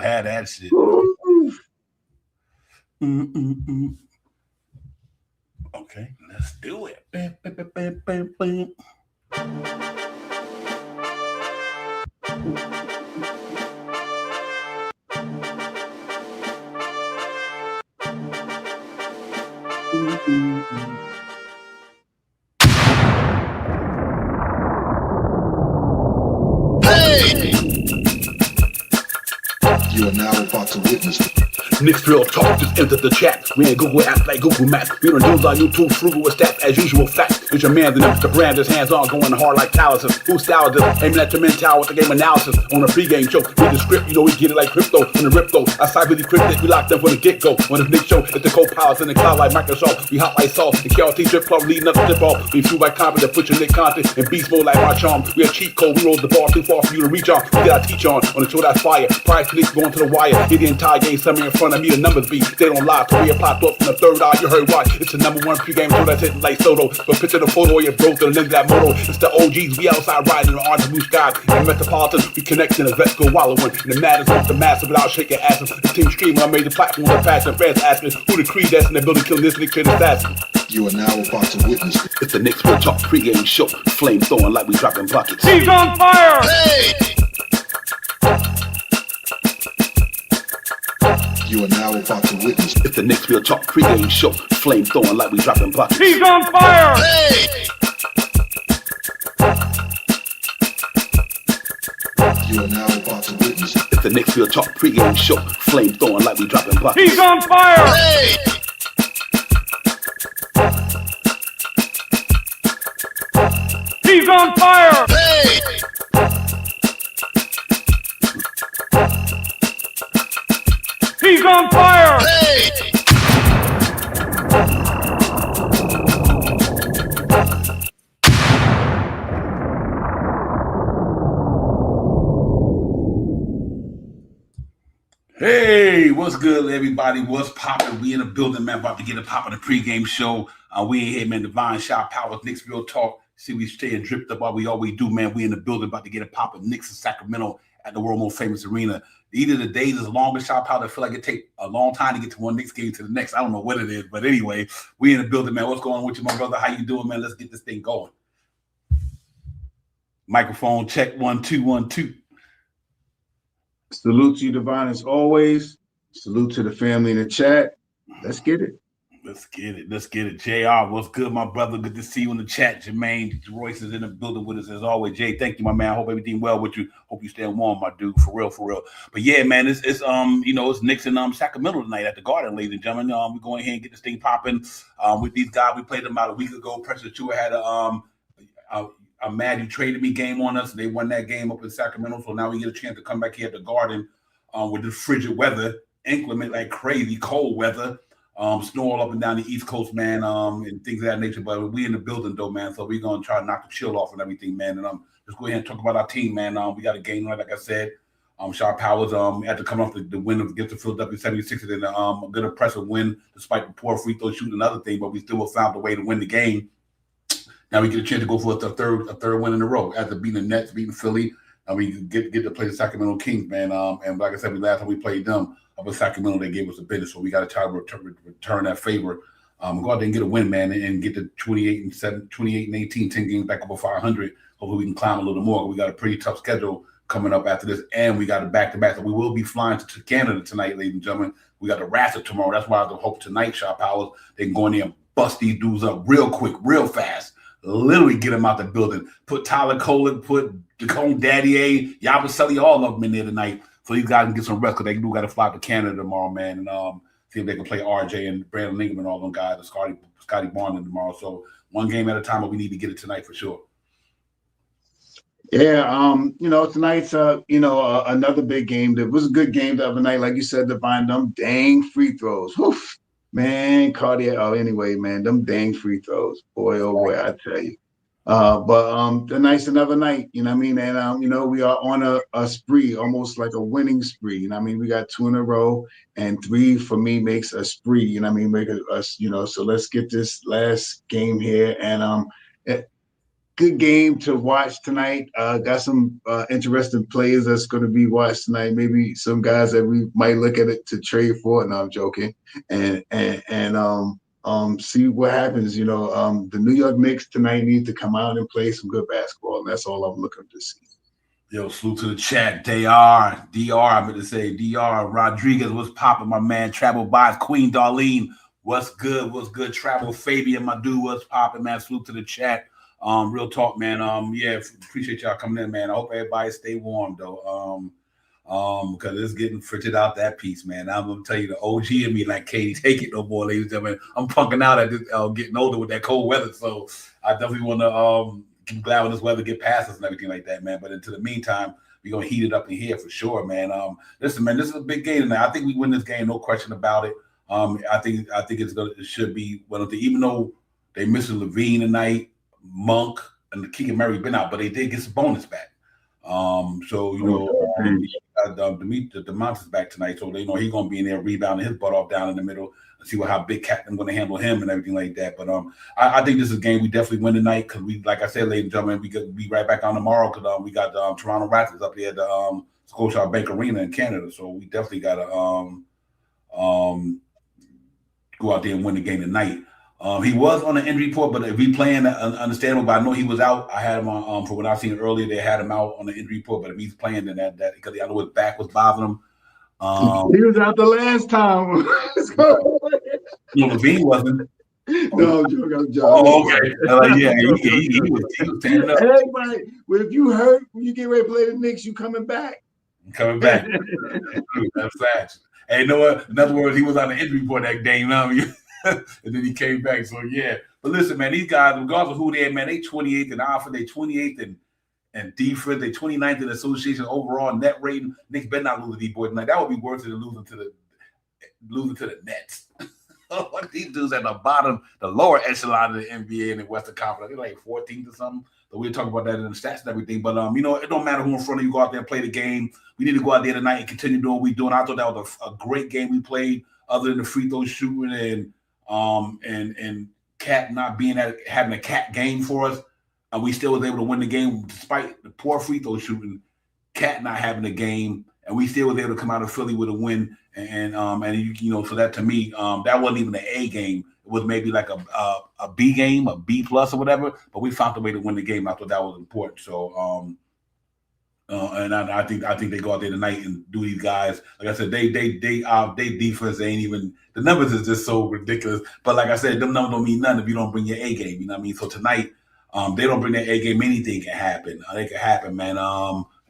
have that shit. Okay, let's do it. You are now about to witness Knicks real talk, just enter the chat. We ain't Google apps like Google Maps. We don't use our YouTube frugal with stats as usual facts. It's your man, the brand is hands on, going hard like calluses. Who styled this? Aiming at your mental with the game analysis. On a pregame show, read the script, you know we get it like crypto. On the rip though, I side really cryptic, we locked them from the get go. On this Knicks show, it's the co-pilots in the cloud like Microsoft. We hot like salt, the KLT trip club leading up to tip off. We shoot like confident, put your Nick content in beast mode like our charm. We a cheat code, we roll the ball too far for you to reach on. We got our teach on the show that's fire. Price Knicks going to the wire. Hit the entire game, somewhere in front of me, the numbers be. They don't lie, career popped up from the third eye, you heard why. It's the #1 pregame show that's hitting like Soto. But picture the photo of your bro to the lens of that moto. It's the OGs, we outside riding on orange blue skies. In Metropolitan, we connect in the vets go wallowing. And the matters off the massive without shaking asses. The team streaming on major platforms of fashion. Fans asking who the creed that's in the building killing this Knicks assassin. You are now about to witness It's the Knicks Real Talk pregame show. Flame throwing like we dropping buckets. He's on fire! Hey! You are now about to witness It's the Knicks Real Talk pregame show. Flame throwing like we dropping buckets. He's on fire! Hey! You are now about to witness It's the Knicks Real Talk pregame show. Flame throwing like we dropping buckets. He's on fire! Hey! He's on fire! Hey! He's on fire! Hey! Hey, what's good, everybody? What's poppin'? We in the building, man. About to get a pop in the pregame show. We in here, man. Divine Shot Powers, Knicks Real Talk. See, we staying dripped up while we always do, man. We in the building, about to get a pop in Knicks in Sacramento at the world most famous arena. Either the days is longer, Shot Powers. I feel like it take a long time to get to one Knicks game to the next. I don't know what it is, but anyway, we in the building, man. What's going on with you, my brother? How you doing, man? Let's get this thing going. Microphone check 1 2 1 2. Salute to you, Divine, as always. Salute to the family in the chat. Let's get it. Let's get it. Let's get it. JR, what's good, my brother? Good to see you in the chat. Jermaine Royce is in the building with us as always. Jay, thank you, my man. I hope everything well with you. Hope you staying warm, my dude. For real, for real. But yeah, man, it's it's Knicks in Sacramento tonight at the Garden, ladies and gentlemen. We're going ahead and get this thing popping with these guys. We played them about a week ago. Pressure 2 had a mad you traded me game on us. They won that game up in Sacramento. So now we get a chance to come back here at the Garden with the frigid weather, inclement like crazy, cold weather. Snow all up and down the East Coast, man, and things of that nature. But we in the building, though, man. So we're going to try to knock the chill off and everything, man. And just go ahead and talk about our team, man. We got a game tonight, like I said. Sharp Powers had to come off the win against the Philadelphia 76ers in a good impressive win, despite the poor free throw shooting and other thing. But we still found a way to win the game. Now we get a chance to go for a third win in a row after beating the Nets, beating Philly. And we get to play the Sacramento Kings, man. And like I said, last time we played them up in Sacramento, they gave us a business. So we got to try to return that favor. Go out there and get a win, man, and get to 28-18, 10 games back over 500. Hopefully we can climb a little more. We got a pretty tough schedule coming up after this, and we got a back-to-back. So we will be flying to Canada tonight, ladies and gentlemen. We got the Raptors tomorrow. That's why I hope tonight, Shot Powers, they can go in there and bust these dudes up real quick, real fast. Literally get them out the building. Put Tyler Colin, put Decone Daddier, Yabusele, all of them in there tonight. So these guys can get some rest because they do got to fly to Canada tomorrow, man, and see if they can play RJ and Brandon Ingram and all them guys, and Scotty Barnes tomorrow. So one game at a time, but we need to get it tonight for sure. Yeah, tonight's another big game. It was a good game the other night, like you said, Divine. Them dang free throws. Oof. Man, cardiac. Oh, anyway, man, them dang free throws. Boy, oh boy, I tell you. But tonight's another night, you know what I mean? And we are on a spree, almost like a winning spree. You know what I mean? We got 2 in a row, and 3 for me makes a spree, you know what I mean? Make us, so let's get this last game here. And good game to watch tonight. Got some interesting players that's going to be watched tonight. Maybe some guys that we might look at it to trade for. No, I'm joking. And see what happens. You know, the New York Knicks tonight need to come out and play some good basketball, and that's all I'm looking to see. Yo, salute to the chat. DR, I'm going to say DR. Rodriguez, what's popping, my man? Travel by Queen Darlene, what's good? What's good? Travel Fabian, my dude, what's popping, man? Salute to the chat. Real talk, man. Yeah, appreciate y'all coming in, man. I hope everybody stay warm though. Because it's getting frigid out that piece, man. I'm gonna tell you, the OG in me like Katie, take it no more, ladies and gentlemen. I'm punking out at this, getting older with that cold weather, so I definitely want to I'm glad when this weather get past us and everything like that, man. But into the meantime, we're gonna heat it up in here for sure, man. Listen, man, this is a big game tonight. I think we win this game, no question about it. I think it should be even though they missing Levine tonight, Monk and the Keegan Murray been out, but they did get some bonus back. So you know, DeMonte's back tonight, so they know he's gonna be in there rebounding his butt off down in the middle and see how Big Cat I'm gonna handle him and everything like that. But I think this is a game we definitely win tonight because we, like I said, ladies and gentlemen, we could be right back on tomorrow because we got Toronto Raptors up there at the Scotiabank Bank Arena in Canada, so we definitely gotta go out there and win the game tonight. He was on the injury report, but if he playing, understandable. But I know he was out. I had him on for what I've seen earlier. They had him out on the injury report, but if he's playing, then that because I know his back was bothering him. He was out the last time. No, Levine wasn't. No, I'm joking. Oh, okay. Yeah, he was standing up. Everybody, well, if you hurt when you get ready to play the Knicks, you coming back. Coming back. That's facts. Hey, you know what? In other words, he was on the injury report that day, you know what I mean? And then he came back. So yeah. But listen, man, these guys, regardless of who they are, man, they 28th in offense, they 28th in defense, they 29th in association overall net rating. Knicks better not lose to these boys tonight. That would be worse than losing to the Nets. These dudes at the bottom, the lower echelon of the NBA and the Western Conference, they're like 14th or something. So we'll talk about that in the stats and everything. But you know, it don't matter who in front of you. Go out there and play the game. We need to go out there tonight and continue doing what we're doing. I thought that was a great game we played, other than the free throw shooting and Cat not being having a Cat game for us. And we still was able to win the game despite the poor free throw shooting, Cat not having a game, and we still was able to come out of Philly with a win. And you know, so that to me, that wasn't even an A game. It was maybe like a B game, a B plus or whatever. But we found a way to win the game. I thought that was important. So and I think they go out there tonight and do these guys. Like I said, they defense ain't even, the numbers is just so ridiculous. But like I said, them numbers don't mean nothing if you don't bring your A game. You know what I mean? So tonight, they don't bring their A game. Anything can happen. It can happen, man.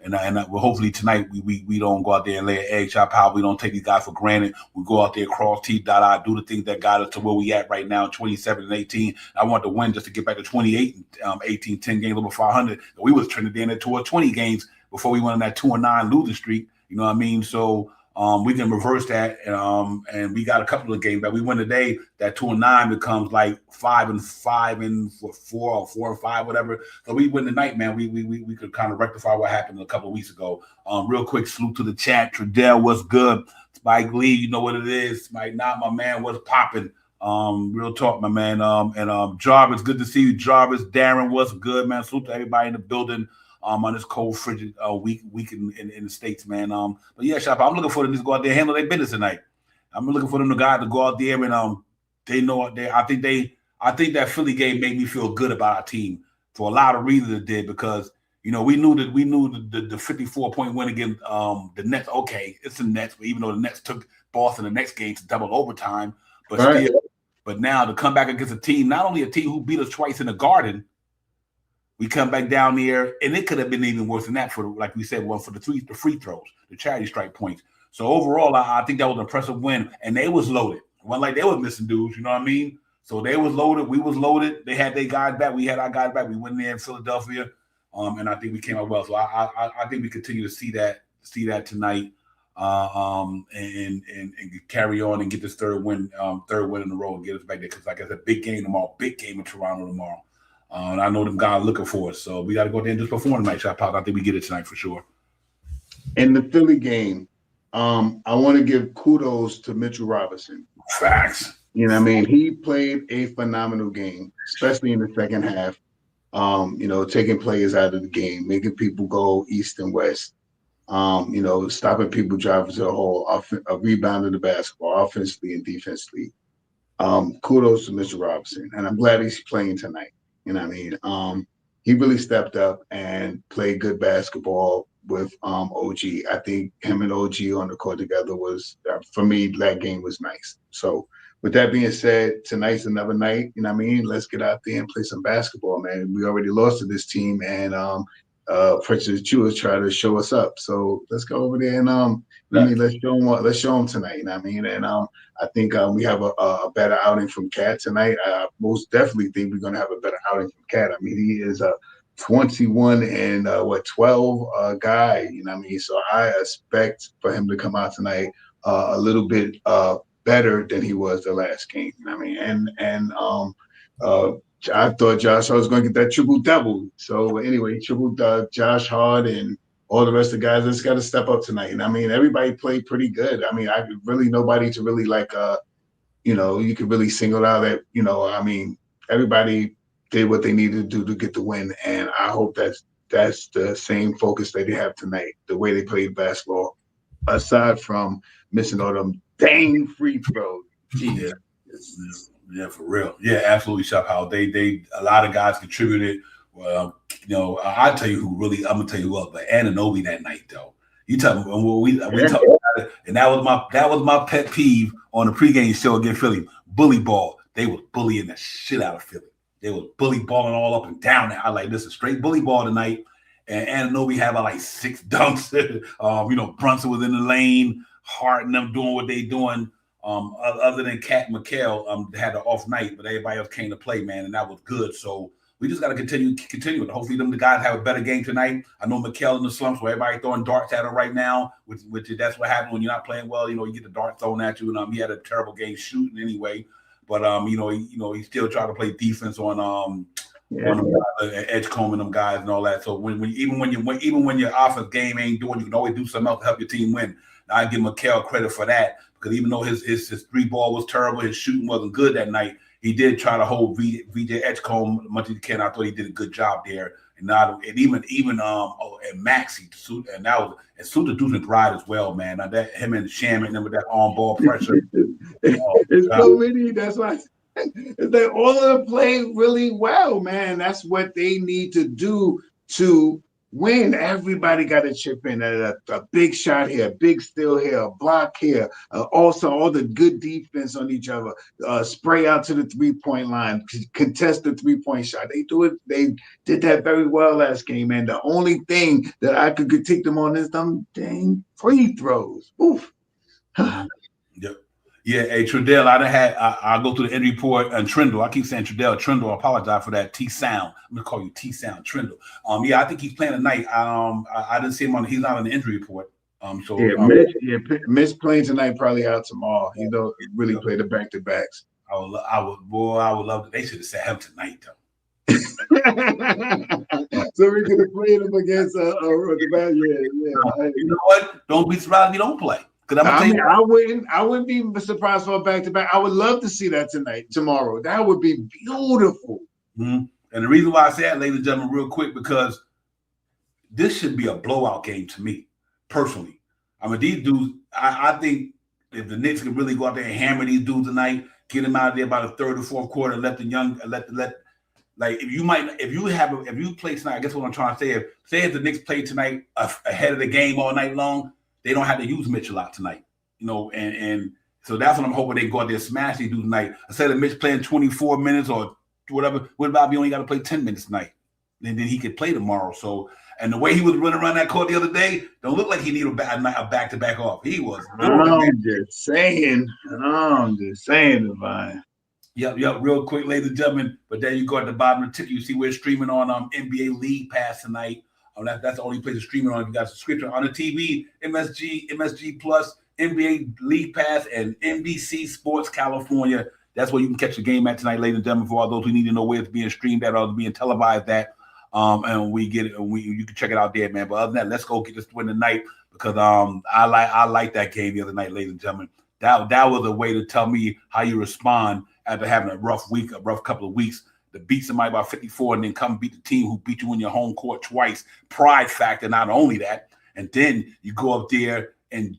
And well, hopefully tonight we don't go out there and lay an egg chop out. We don't take these guys for granted. We go out there, cross teeth, dot, I do the things that got us to where we at right now, 27 and 18. I want to win just to get back to 28 and 18, 10 games over 500. We was trending in towards 20 games before we went on that 2-9 losing streak. You know what I mean? So we can reverse that, and we got a couple of games that we win today. That 2-9 becomes like 5-5 and 4 or 4-5, whatever. So we win tonight, man. We could kind of rectify what happened a couple of weeks ago. Real quick, salute to the chat. Tradell, what's good? Spike Lee, you know what it is. Mike, not my man. What's popping? Real talk, my man. And Jarvis, good to see you, Jarvis. Darren, what's good, man? Salute to everybody in the building. On this cold, frigid week in the States, man. But yeah, Shop, I'm looking for them to go out there and handle their business tonight. I'm looking for them to go out there and they know I think that Philly game made me feel good about our team for a lot of reasons. It did, because you know we knew the 54-point win against the Nets. Okay, it's the Nets, but even though the Nets took Boston the next game to double overtime, but right. Still, but now to come back against a team, not only a team who beat us twice in the Garden. We come back down there, and it could have been even worse than that for, like we said, for the free throws, the charity strike points. So overall, I think that was an impressive win, and they was loaded. It wasn't like they was missing dudes, you know what I mean? So they was loaded, we was loaded. They had their guys back, we had our guys back. We went there in Philadelphia, and I think we came out well. So I think we continue to see that tonight, and carry on and get this third win in a row and get us back there. Because like I said, big game tomorrow, big game in Toronto tomorrow. And I know them guys looking for us, so we got to go there and just perform tonight, Shot Pop. I think we get it tonight for sure. In the Philly game, I want to give kudos to Mitchell Robinson. Facts. You know what I mean? He played a phenomenal game, especially in the second half. taking players out of the game, making people go east and west, stopping people driving to the hole, rebounding the basketball offensively and defensively. Kudos to Mr. Robinson, and I'm glad he's playing tonight. You know what I mean? He really stepped up and played good basketball with OG. I think him and OG on the court together was, for me, that game was nice. So with that being said, tonight's another night. You know what I mean? Let's get out there and play some basketball, man. We already lost to this team, and Princess Chu is trying to show us up. So let's go over there and let's show them tonight. You know what I mean? And I think we have a better outing from Cat tonight. I most definitely think we're going to have a better outing from Cat. I mean, he is a 21 and 12 guy. You know what I mean? So I expect for him to come out tonight a little bit better than he was the last game. You know what I mean? And I thought Josh Hart was going to get that triple double. So anyway, Josh Hart and all the rest of the guys just got to step up tonight. And I mean, everybody played pretty good. I mean, I really nobody to really you could really single out that, I mean, everybody did what they needed to do to get the win. And I hope that's the same focus that they have tonight, the way they played basketball, aside from missing all them dang free throws. Yeah, for real. Yeah, absolutely, Shop How they a lot of guys contributed. Well, I'll tell you who really. I'm gonna tell you what, but Anunoby that night though. You tell me when we talked about it, and that was my pet peeve on the pregame show against Philly. Bully ball. They was bullying the shit out of Philly. They was bully balling all up and down. I like this is straight bully ball tonight. And Anunoby had like 6 dunks. Brunson was in the lane, Hart and them doing what they doing. Other than Cat and McHale, had an off night, but everybody else came to play, man, and that was good. So we just got to continue. Hopefully, the guys have a better game tonight. I know McHale in the slumps, where everybody throwing darts at him right now, which that's what happens when you're not playing well. You get the dart thrown at you, and he had a terrible game shooting anyway. But he still trying to play defense on Edgecombe and them guys and all that. So even when your offense game ain't doing, you can always do something else to help your team win. And I give McHale credit for that. Because even though his 3 ball was terrible, his shooting wasn't good that night, he did try to hold VJ Edgecombe as much as he can. I thought he did a good job there. And even Maxey and that was and Suter Deuce ride as well, man. Now that him and Shaman and with that on ball pressure. It's so many. That's why they all of them play really well, man. That's what they need to do to win. Everybody got to chip in. A big shot here, a big steal here, a block here. Also, all the good defense on each other. Spray out to the 3-point line, contest the 3-point shot. They do it. They did that very well last game, man. The only thing that I could critique them on is them dang free throws. Oof. Yep. Yeah, hey, Trudell, I'll go through the end report and Trindle. I keep saying Trindle. I apologize for that. T-Sound. I'm going to call you T-Sound, Trindle. I think he's playing tonight. I didn't see him he's not on the injury report. Mitch playing tonight, probably out tomorrow. He don't really play the back-to-backs. I would love it. They should have said him tonight, though. So we could have played him against the back. Yeah. You know what? Don't be surprised if he don't play. I wouldn't be surprised for a back-to-back. I would love to see that tomorrow. That would be beautiful. Mm-hmm. And the reason why I say that, ladies and gentlemen, real quick, because this should be a blowout game to me, personally. I mean, these dudes, I think if the Knicks can really go out there and hammer these dudes tonight, get them out of there by the 3rd or 4th quarter, let if you play tonight, I guess what I'm trying to say if the Knicks play tonight ahead of the game all night long, they don't have to use Mitch a lot tonight, and so that's what I'm hoping they go out there and smash these dudes tonight. Instead of Mitch playing 24 minutes or whatever, what about if he only got to play 10 minutes tonight? And then he could play tomorrow. So, and the way he was running around that court the other day, don't look like he needed a back-to-back off. He was. I'm just saying, Divine. Yep. Real quick, ladies and gentlemen. But there you go at the bottom of the ticket. You see we're streaming on NBA League Pass tonight. That's the only place to stream it on. If you got a subscription on the TV, MSG Plus, NBA League Pass, and NBC Sports California. That's where you can catch the game at tonight, ladies and gentlemen. For all those who need to know where it's being streamed at or it's being televised at, and we get it, and you can check it out there, man. But other than that, let's go get this win tonight because I like that game the other night, ladies and gentlemen. That was a way to tell me how you respond after having a rough couple of weeks. to beat somebody by 54 and then come beat the team who beat you in your home court twice. Pride factor, not only that. And then you go up there and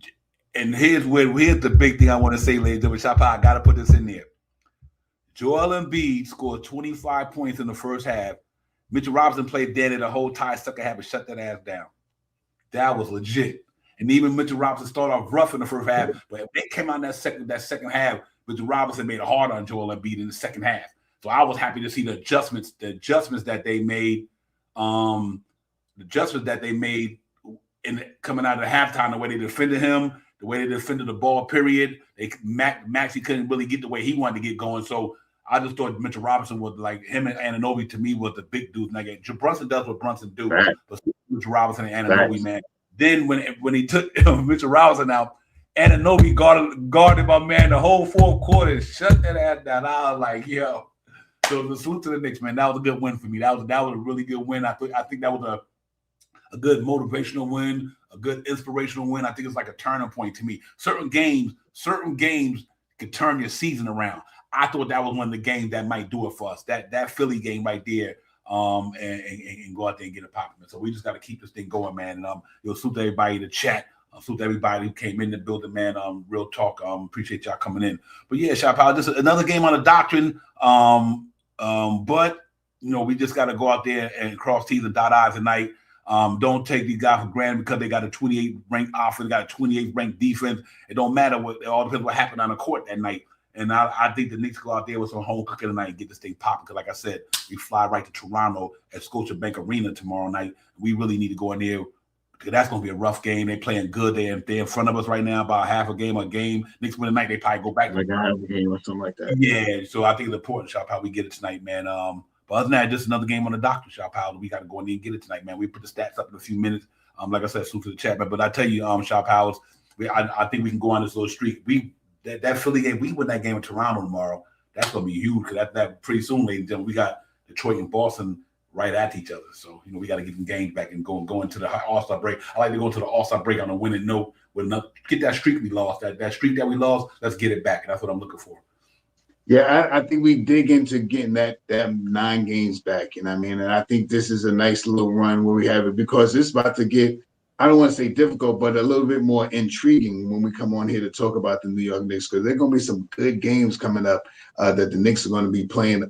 here's the big thing I want to say, ladies and gentlemen. Shop, I got to put this in there. Joel Embiid scored 25 points in the first half. Mitchell Robinson played dead in the whole tie second half and shut that ass down. That was legit. And even Mitchell Robinson started off rough in the first half, but when they came out in that second half, Mitchell Robinson made it hard on Joel Embiid in the second half. So I was happy to see the adjustments that they made, in coming out of the halftime, the way they defended him, the way they defended the ball, period. Maxey couldn't really get the way he wanted to get going. So I just thought Mitchell Robinson was like him and Anunoby to me was the big dudes. Like Brunson does what Brunson do, right. But Mitchell Robinson and Anunoby, man. Then when he took Mitchell Robinson out, Anunoby guarded my man the whole fourth quarter and shut that ass down. I was like, yo. So the salute to the Knicks, man. That was a good win for me. That was a really good win. I think that was a good motivational win, a good inspirational win. I think it's like a turning point to me. Certain games could turn your season around. I thought that was one of the games that might do it for us. That Philly game right there, and go out there and get it popping. So we just got to keep this thing going, man. And salute to everybody in the chat. Salute to everybody who came in the building, man. Real talk. Appreciate y'all coming in. But yeah, shout out. Just another game on the doctrine. But we just got to go out there and cross T's and dot I's tonight. Don't take these guys for granted because they got a 28th ranked offense, they got a 28th ranked defense. It don't matter it all depends what happened on the court that night. And I think the Knicks go out there with some home cooking tonight and get this thing popping. Because like I said, we fly right to Toronto at Scotiabank Arena tomorrow night. We really need to go in there. That's going to be a rough game. They're playing good. They're in front of us right now by half a game, Knicks win tonight, they probably go back. Like a half a game or something like that. Yeah, so I think it's important, Shop, how we get it tonight, man. But other than that, just another game on the doctor, Shop, how we got to go in there and get it tonight, man. We put the stats up in a few minutes. Like I said, salute to the chat, man. But I tell you, Shop House, I think we can go on this little streak. That Philly game, we win that game in Toronto tomorrow. That's going to be huge because that pretty soon, ladies and gentlemen, we got Detroit and Boston right at each other. So, we got to get them games back and go into the All-Star break. I like to go into the All-Star break on a winning note. Get that streak we lost. That streak that we lost, let's get it back. And that's what I'm looking for. Yeah, I think we dig into getting that 9 games back. And I think this is a nice little run where we have it because it's about to get, I don't want to say difficult, but a little bit more intriguing when we come on here to talk about the New York Knicks because there are going to be some good games coming up that the Knicks are going to be playing,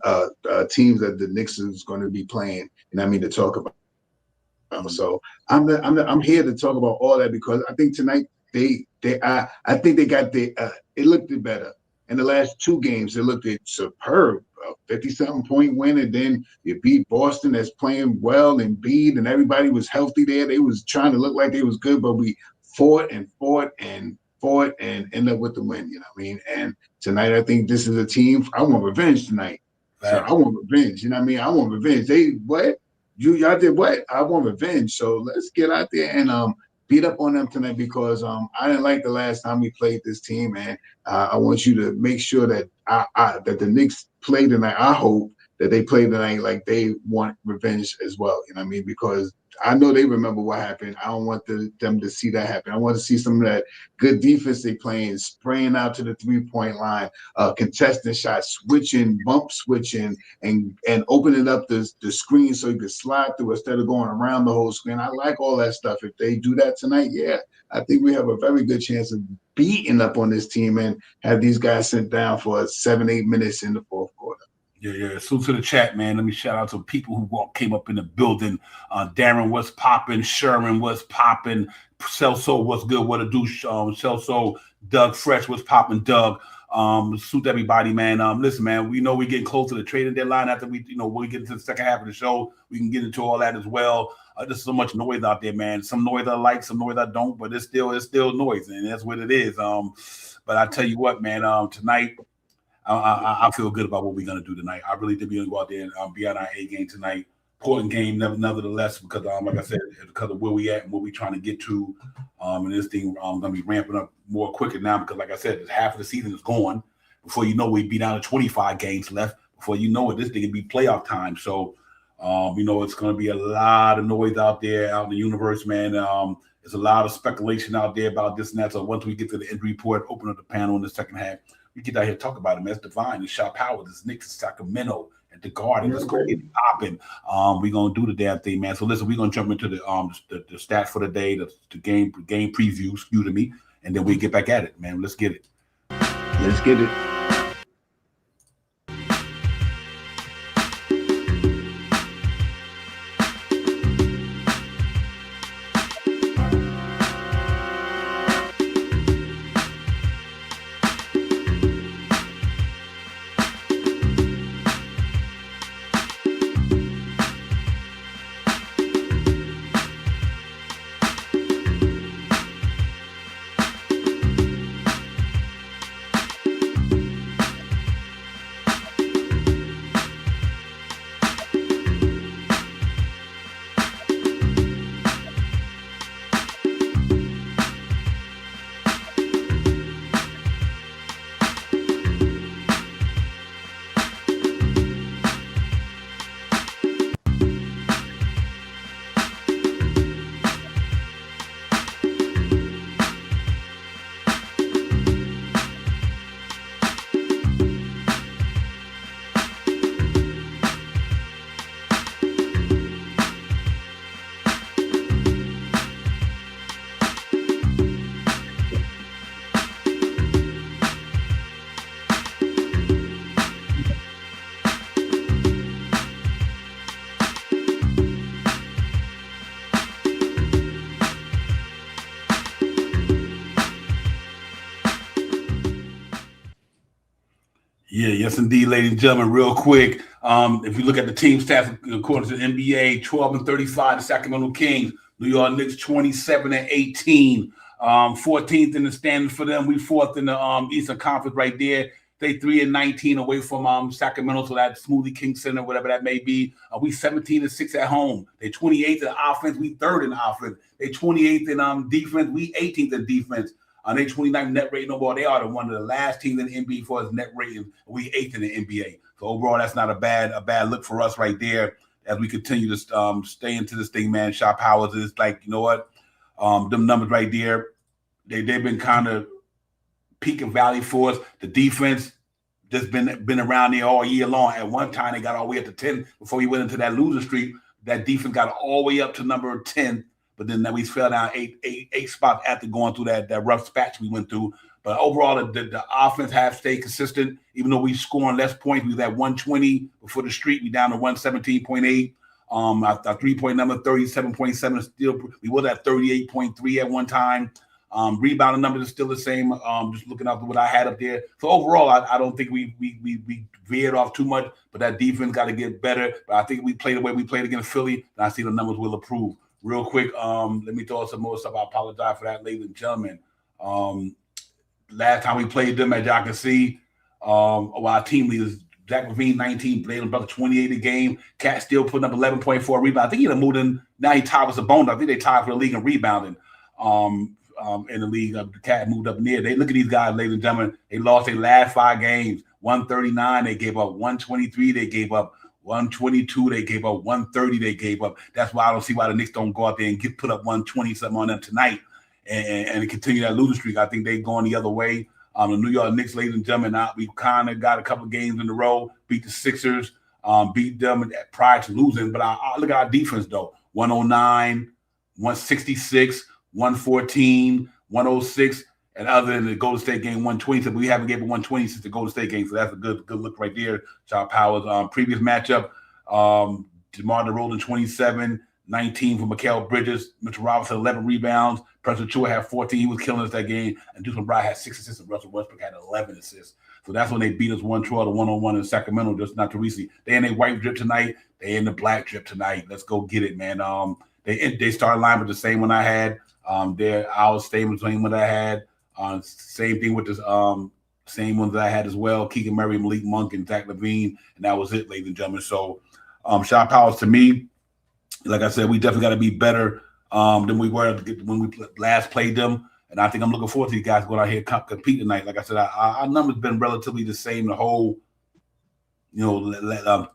teams that the Knicks is going to be playing, to talk about. So I'm here to talk about all that because I think tonight I think they got it looked better. In the last 2 games, they looked superb, 50-something point win, and then you beat Boston that's playing well and Embiid, and everybody was healthy there. They was trying to look like they was good, but we fought and ended up with the win, And tonight, I think this is a team. I want revenge tonight. So I want revenge, I want revenge. Y'all did what? I want revenge. So let's get out there and beat up on them tonight because I didn't like the last time we played this team, and I want you to make sure that that the Knicks play tonight. I hope that they play tonight like they want revenge as well. Because I know they remember what happened. I don't want them to see that happen. I want to see some of that good defense they playing, spraying out to the 3-point line, contesting shots, bump switching, and opening up the screen so you can slide through instead of going around the whole screen. I like all that stuff. If they do that tonight, yeah, I think we have a very good chance of beating up on this team and have these guys sent down for 7-8 minutes in the fourth quarter. Yeah. Salute to the chat, man. Let me shout out to people who came up in the building. Darren, what's popping? Sherman, what's popping? Celso, what's good? What to do? Celso, Doug Fresh, what's popping? Doug. Salute everybody, man. Listen, man, we know we're getting close to the trading deadline. After we get into the second half of the show, we can get into all that as well. There's so much noise out there, man. Some noise I like, some noise I don't, but it's still noise, and that's what it is. But I tell you what, man. Tonight. I feel good about what we're going to do tonight. I really did be going to go out there and be on our A game tonight. Important game, nevertheless, because like I said, because of where we at and what we're trying to get to. And this thing going to be ramping up more quicker now because, like I said, half of the season is gone. Before you know, we'd be down to 25 games left. Before you know it, this thing will be playoff time. So, it's going to be a lot of noise out there, out in the universe, man. There's a lot of speculation out there about this and that. So once we get to the injury report, open up the panel in the second half, we get out here and talk about it, man. It's Divine, it's Shop Howard, it's Knicks, it's Sacramento, at the Garden. Let's go get it popping. We're gonna do the damn thing, man. So listen, we're gonna jump into the stats for the day, the game preview, excuse me, and then we get back at it, man. Let's get it. Let's get it. Yeah, yes, indeed, ladies and gentlemen. Real quick, if you look at the team stats according to the NBA, 12-35, the Sacramento Kings. New York Knicks 27-18, 14th in the standings for them. We 4th in the Eastern Conference right there. They 3-19 away from Sacramento, so that Smoothie King Center, whatever that may be. We 17-6 at home. They 28th in offense. We 3rd in offense. They 28th in defense. We 18th in defense. They 29th net rating overall. They are one of the last teams in the NBA for his net rating. We 8th in the NBA. So overall, that's not a bad look for us right there as we continue to stay into this thing, man. Shot Powers is like, you know what? Them numbers right there, they've been kind of peak and valley for us. The defense just been around there all year long. At one time, they got all the way up to 10 before we went into that loser streak. That defense got all the way up to number 10. But then we fell down eight spots after going through that rough patch we went through. But overall, the offense has stayed consistent. Even though we scoring less points, we was at 120 before the streak. We down to 117.8. Our 3-point number 37.7. Still, we was at 38.3 at one time. Rebounding numbers are still the same. Just looking up to what I had up there. So overall, I don't think we veered off too much. But that defense got to get better. But I think we played the way we played against Philly, and I see the numbers will improve. Real quick, let me throw some more stuff. I apologize for that, ladies and gentlemen. Last time we played them, as y'all can see, our team leaders, Zach LaVine, 19, Blade brother, 28 a game. Cat still putting up 11.4 rebounds. I think he moved in. Now he tied with Sabonis. I think they tied for the league in rebounding. In the league, the Cat moved up near. They look at these guys, ladies and gentlemen. They lost their last 5 games. 139, they gave up 123, they gave up 122, they gave up 130, they gave up. That's why I don't see why the Knicks don't go out there and put up 120 something on them tonight and continue that losing streak. I think they're going the other way. The New York Knicks, ladies and gentlemen, we kind of got a couple of games in a row, beat the Sixers, beat them prior to losing. But I look at our defense, though. 109, 166, 114, 106. And other than the Golden State game, 120, so we haven't given 120 since the Golden State game, so that's a good look right there. Shot Powers. Previous matchup, DeMar DeRozan 27, 19 for Mikal Bridges, Mitchell Robinson 11 rebounds, Preston Chua had 14. He was killing us that game, and Deuce McBride had 6 assists, and Russell Westbrook had 11 assists. So that's when they beat us 112 to 101 in Sacramento, just not too recently. They in their white drip tonight. They in the black drip tonight. Let's go get it, man. They started line with the same one I had. Our same one I had. Same thing with this same ones that I had as well. Keegan Murray, Malik Monk, and Zach LaVine, and that was it, ladies and gentlemen. So Shot Powers, to me, like I said, we definitely got to be better than we were when we last played them. And I think I'm looking forward to these guys going out here and compete tonight. Like I said, our numbers been relatively the same the whole,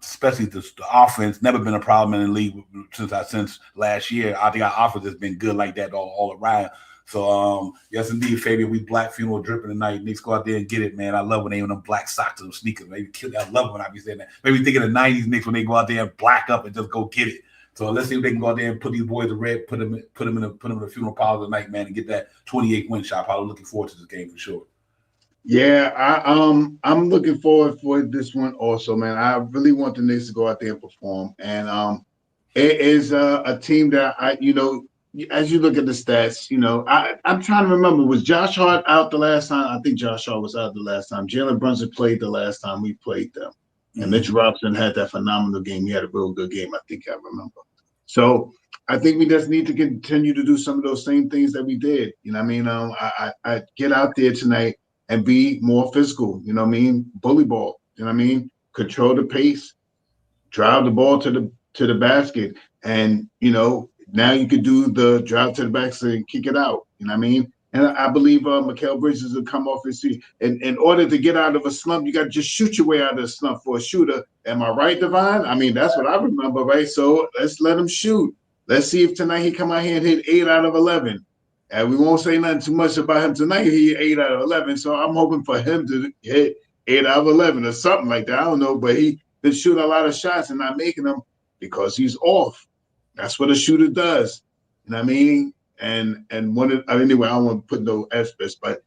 especially the offense, never been a problem in the league since last year. I think our offense has been good like that all around. So yes indeed, Fabian, we black funeral dripping tonight. Knicks go out there and get it, man. I love when they in them black socks and them sneakers. Maybe I love when I be saying that. Maybe thinking of the 90s Knicks when they go out there and black up and just go get it. So let's see if they can go out there and put these boys in red, put them in the funeral parlor tonight, man, and get that 28 win shot. I'm looking forward to this game for sure. Yeah, I'm looking forward for this one also, man. I really want the Knicks to go out there and perform. And it is a team that as you look at the stats, I'm trying to remember, was Josh Hart out the last time? I think Josh Hart was out the last time. Jalen Brunson played the last time we played them. And Mitch Robinson had that phenomenal game. He had a real good game, I think I remember. So I think we just need to continue to do some of those same things that we did. You know what I mean? I get out there tonight and be more physical, you know what I mean? Bully ball, you know what I mean? Control the pace, drive the ball to the basket. And, now you could do the drive to the basket and kick it out, you know what I mean? And I believe Mikal Bridges will come off his feet. In order to get out of a slump, you got to just shoot your way out of a slump for a shooter. Am I right, Devon? I mean, that's what I remember, right? So let's let him shoot. Let's see if tonight he come out here and hit 8 out of 11. And we won't say nothing too much about him tonight. He 8 out of 11. So I'm hoping for him to hit 8 out of 11 or something like that. I don't know. But he been shooting a lot of shots and not making them because he's off. That's what a shooter does. You know what I mean? And anyway, I don't want to put no aspects, but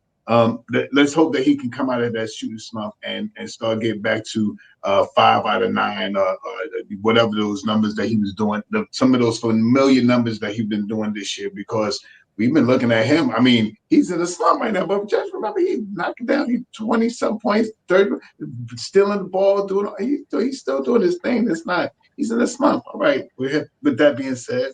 let's hope that he can come out of that shooting slump and start getting back to 5 out of 9 or whatever those numbers that he was doing. Some of those familiar numbers that he's been doing this year, because we've been looking at him. I mean, he's in a slump right now, but just remember, he knocked down 20-some points, 30, stealing the ball, he's still doing his thing. He's in a slump. All right. With that being said,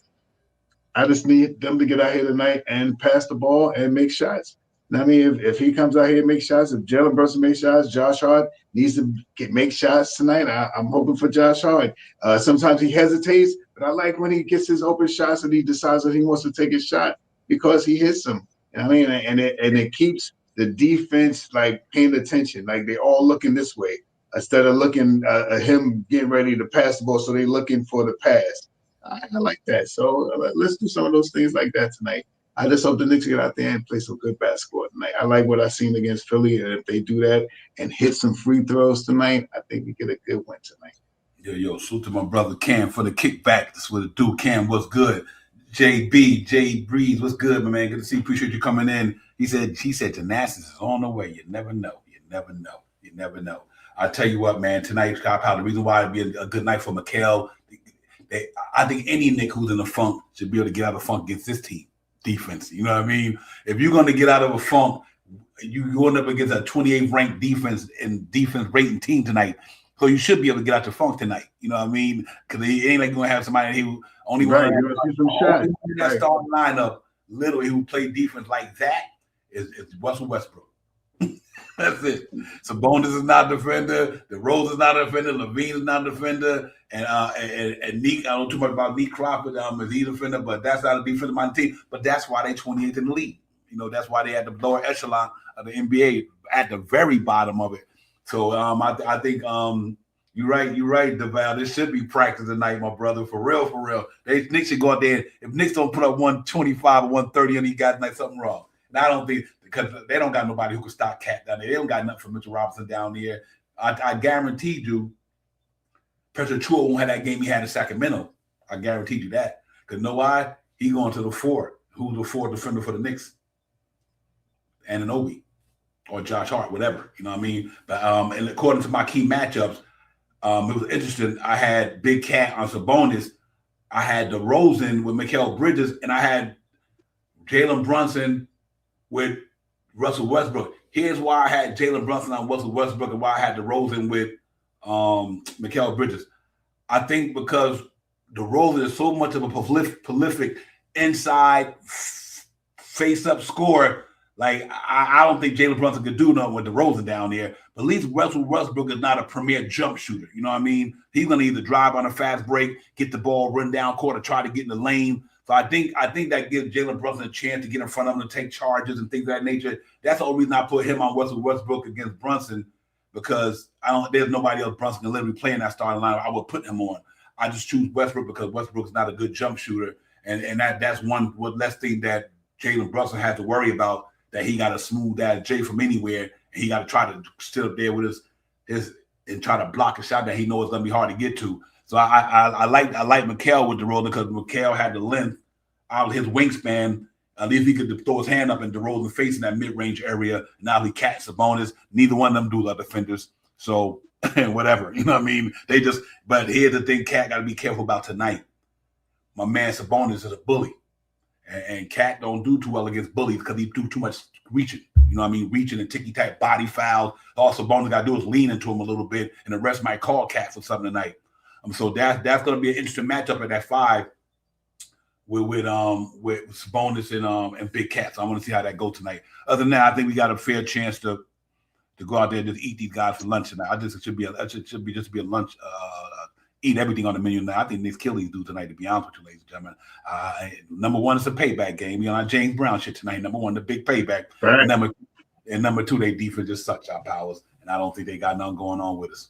I just need them to get out here tonight and pass the ball and make shots. I mean, if he comes out here and makes shots, if Jalen Brunson makes shots, Josh Hart needs to make shots tonight. I'm hoping for Josh Hart. Sometimes he hesitates, but I like when he gets his open shots and he decides that he wants to take a shot because he hits them. You know what I mean? And it keeps the defense like paying attention, like they all looking this way instead of looking at him getting ready to pass the ball. So they're looking for the pass. I like that. So let's do some of those things like that tonight. I just hope the Knicks get out there and play some good basketball tonight. I like what I've seen against Philly, and if they do that and hit some free throws tonight, I think we get a good win tonight. Yo, salute to my brother Cam for the kickback. That's what it do. Cam, what's good? J Breeze, what's good, my man? Good to see you. Appreciate you coming in. He said gymnastics is on the way. You never know. I tell you what, man, tonight's Cop House, the reason why it'd be a good night for Mikal, I think any Nick who's in a funk should be able to get out of the funk against this team defense. You know what I mean? If you're going to get out of a funk, you're going up against a 28th ranked defense rating team tonight. So you should be able to get out the funk tonight. You know what I mean? Because it ain't like you're going to have somebody who only that starting lineup, literally, who play defense like that is Russell Westbrook. That's it. Sabonis is not a defender. DeRozan is not a defender. Levine is not a defender. And Nick, I don't know too much about Nick Crawford. Is he a defender? But that's not a defensive minded team. But that's why they 28th in the league. That's why they had the lower echelon of the NBA at the very bottom of it. So I think you're right, DeVal. This should be practice tonight, my brother. For real. Knicks should go out there. If Knicks don't put up 125 or 130 on these guys tonight, something wrong. And I don't think, because they don't got nobody who can stop Cat down there. They don't got nothing for Mitchell Robinson down there. I guarantee you, President Chua won't have that game he had in Sacramento. I guarantee you that. Because know why? He going to the fourth. Who's the fourth defender for the Knicks? Anunoby or Josh Hart, whatever. You know what I mean? But and according to my key matchups, it was interesting. I had Big Cat on Sabonis. I had DeRozan with Mikal Bridges, and I had Jalen Brunson with Russell Westbrook. Here's why I had Jalen Brunson on Russell Westbrook and why I had DeRozan with Mikal Bridges. I think because DeRozan is so much of a prolific inside face-up scorer. Like, I don't think Jalen Brunson could do nothing with DeRozan down there. But at least Russell Westbrook is not a premier jump shooter. You know what I mean? He's going to either drive on a fast break, get the ball, run down court, or try to get in the lane. So I think that gives Jalen Brunson a chance to get in front of him to take charges and things of that nature. That's the only reason I put him on Russell Westbrook against Brunson, because there's nobody else Brunson can literally play in that starting line. I would put him on. I just choose Westbrook because Westbrook's not a good jump shooter. And that's one less thing that Jalen Brunson had to worry about that he got to smooth that Jay from anywhere, and he got to try to sit up there with his and try to block a shot that he knows is going to be hard to get to. So I like Mikal with DeRozan because Mikal had the length out of his wingspan. At least he could throw his hand up and DeRozan facing that mid-range area. Now he catch Sabonis. Neither one of them do like defenders. So whatever, you know what I mean? But here's the thing, Cat got to be careful about tonight. My man Sabonis is a bully. And Cat don't do too well against bullies because he do too much reaching. You know what I mean? Reaching and ticky-tack body fouls. All Sabonis got to do is lean into him a little bit, and the rest might call Cat for something tonight. So that's going to be an interesting matchup at that 5 with Sabonis and Big Cat. So I want to see how that goes tonight. Other than that, I think we got a fair chance to go out there and just eat these guys for lunch tonight. It should be a lunch. Eat everything on the menu now. I think Knicks kill these dudes tonight, to be honest with you, ladies and gentlemen. Number one, it's a payback game. We on our James Brown shit tonight. Number one, the big payback. Right. And number 2, their defense just sucks our powers. And I don't think they got nothing going on with us.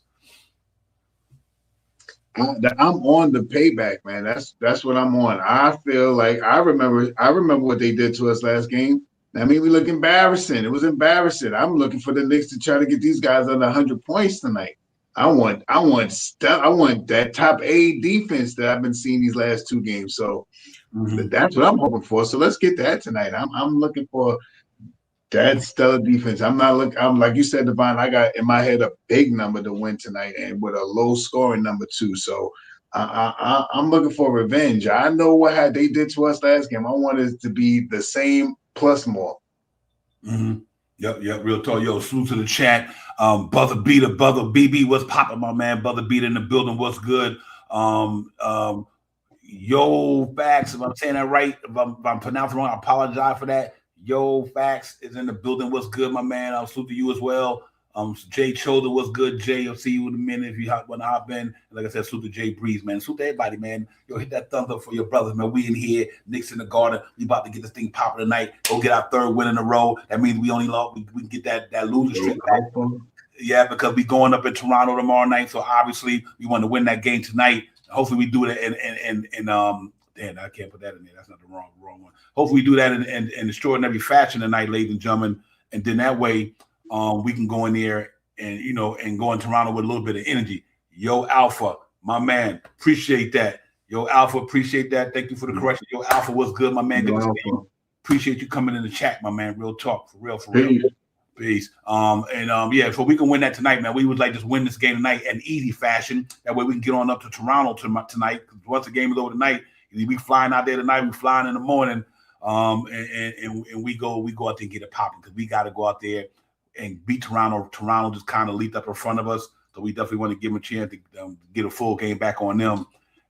I'm on the payback, man. That's what I'm on. I feel like I remember what they did to us last game. I mean, we look embarrassing. It was embarrassing. I'm looking for the Knicks to try to get these guys under 100 points tonight. I want that top A defense that I've been seeing these last 2 games. So that's what I'm hoping for. So let's get that tonight. I'm looking for that stellar defense. I'm like you said, Devon, I got in my head a big number to win tonight and with a low scoring number 2. So I'm looking for revenge. I know what they did to us last game. I want it to be the same plus more. Mm-hmm. Yep, real talk. Yo, salute to the chat. Brother Beater, Brother BB, what's popping, my man? Brother Beater in the building, what's good? Yo, Facts, if I'm saying that right, if I'm pronouncing wrong, I apologize for that. Yo, Facts is in the building, what's good, my man? I'll salute to you as well. Jay Choder, what's good, Jay? I'll see you in a minute if you want to hop in. Like I said, salute to Jay Breeze, man. Salute to everybody, man. Yo, hit that thumbs up for your brothers, man. We in here, Knicks in the garden. We about to get this thing popping tonight. Go get our 3rd win in a row. That means we only lost. We can get that loser streak back. Yeah, because we going up in Toronto tomorrow night. So obviously we want to win that game tonight. Hopefully we do it damn, I can't put that in there. That's not the wrong one. Hopefully we do that in extraordinary fashion tonight, ladies and gentlemen. And then that way we can go in there and go in Toronto with a little bit of energy. Yo, Alpha, my man, appreciate that. Yo, Alpha, appreciate that. Thank you for the correction. Yo, Alpha, what's good, my man? Good to see you. Appreciate you coming in the chat, my man. Real talk, for real. Peace. Yeah, so we can win that tonight, man. We would like to win this game tonight in easy fashion. That way we can get on up to Toronto tonight. Once the game is over tonight, we flying out there tonight. We flying in the morning, and we go out there and get it popping because we got to go out there and beat Toronto. Toronto just kind of leaped up in front of us, so we definitely want to give them a chance to get a full game back on them.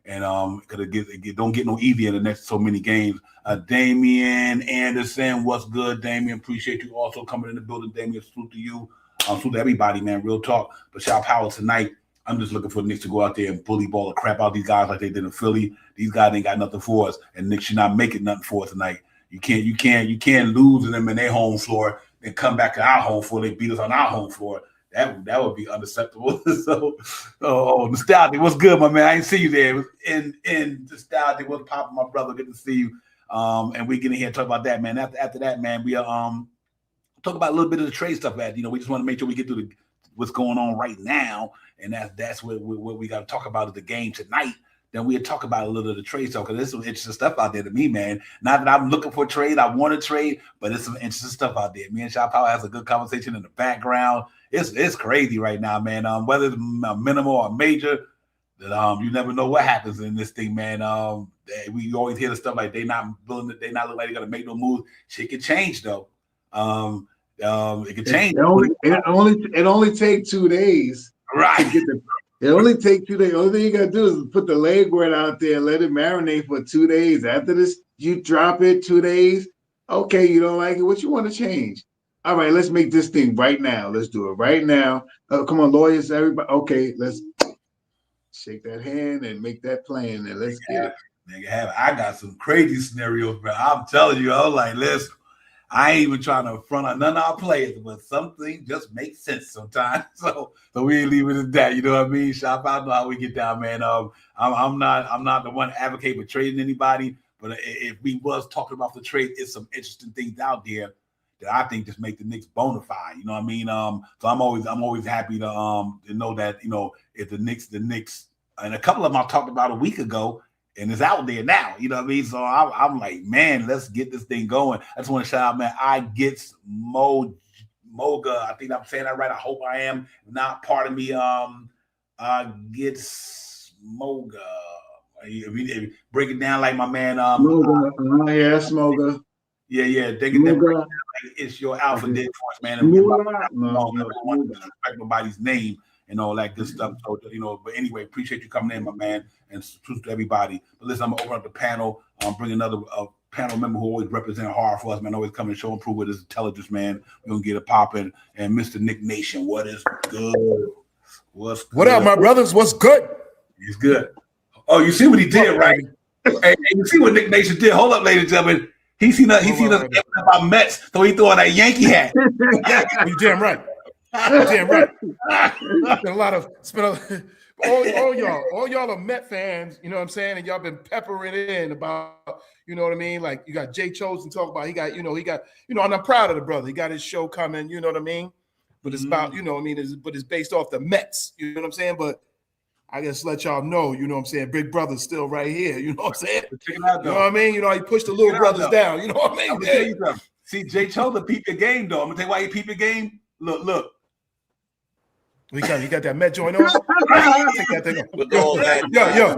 And because it don't get no easier in the next so many games. Damian Anderson, what's good, Damian? Appreciate you also coming in the building, Damian. Salute to you. Salute to everybody, man. Real talk. But shout power tonight. I'm just looking for the Knicks to go out there and bully ball the crap out these guys like they did in Philly. These guys ain't got nothing for us, and Knicks should not make it nothing for us tonight. You can't lose to them in their home floor and come back to our home floor. They beat us on our home floor. That would be unacceptable. So, Nostalgic, what's good, my man? I didn't see you there. It was in Nostalgic, what's popping, my brother? Good to see you. And we get in here and talk about that, man. After that, man, we talk about a little bit of the trade stuff. We just want to make sure we get through what's going on right now, and that's what we got to talk about is the game tonight. Then we'll talk about a little of the trade stuff because there's some interesting stuff out there to me, man. Not that I'm looking for a trade, I want a trade, but there's some interesting stuff out there. Me and Shop Power has a good conversation in the background. It's crazy right now, man. Whether it's minimal or major, that you never know what happens in this thing, man. We always hear the stuff like they not look like they're gonna make no moves. Shit can change though. It can change. It only takes 2 days, right? It only takes 2 days. The only thing you gotta do is put the legwork out there and let it marinate for 2 days. After this, you drop it 2 days. Okay, you don't like it. What you want to change? All right, let's make this thing right now. Let's do it right now. Come on, lawyers, everybody. Okay, let's shake that hand and make that plan, and let's get it. Nigga, I got some crazy scenarios, bro. I'm telling you, I'm like, listen, I ain't even trying to front on none of our players, but something just makes sense sometimes. So we ain't leaving it at that. You know what I mean? Shop out, know how we get down, man. I'm not the one advocating for trading anybody, But if we was talking about the trade, it's some interesting things out there that I think just make the Knicks bona fide. You know what I mean? So I'm always happy to know that, you know, if the Knicks, and a couple of them I talked about a week ago, and it's out there now. You know what I mean? So I'm like, man, let's get this thing going. I just want to shout out, man. I get Moga. I think I'm saying that right. I hope I am. If not, part of me. Gets Moga. If you break it down like my man. Smoga. Yeah, Smoga. Yeah. They can break it down like it's your alpha dead force, man. And respect nobody's name and all that good stuff. So, you know, but anyway, appreciate you coming in, my man, and truth to everybody. But listen, I'm gonna open up the panel. Bring another panel member who always represent hard for us, man. Always come and show and prove with his intelligence, man. We're gonna get it popping. And Mr. Nick Nation, what is good? What's good? What up, my brothers? What's good? He's good. Oh, you see what he did, right? Hey, you see what Nick Nation did? Hold up, ladies and gentlemen. He seen us about Mets, so he threw on that Yankee hat. You damn right. You damn right. All y'all are Met fans, you know what I'm saying? And y'all been peppering in about, you know what I mean? Like you got Jay Chosen talk about, and I'm proud of the brother. He got his show coming, you know what I mean? But it's about, you know what I mean? But it's based off the Mets, you know what I'm saying? But I guess let y'all know, you know what I'm saying? Big brother's still right here, you know what I'm saying? You know what I mean? You know, he pushed the little brothers down, you know what I mean? I'm gonna tell you something. See, Jay Chosen peep your game, though. I'm gonna tell you why he peep your game. Look. You got that Met joint on? Take that thing on. Yo.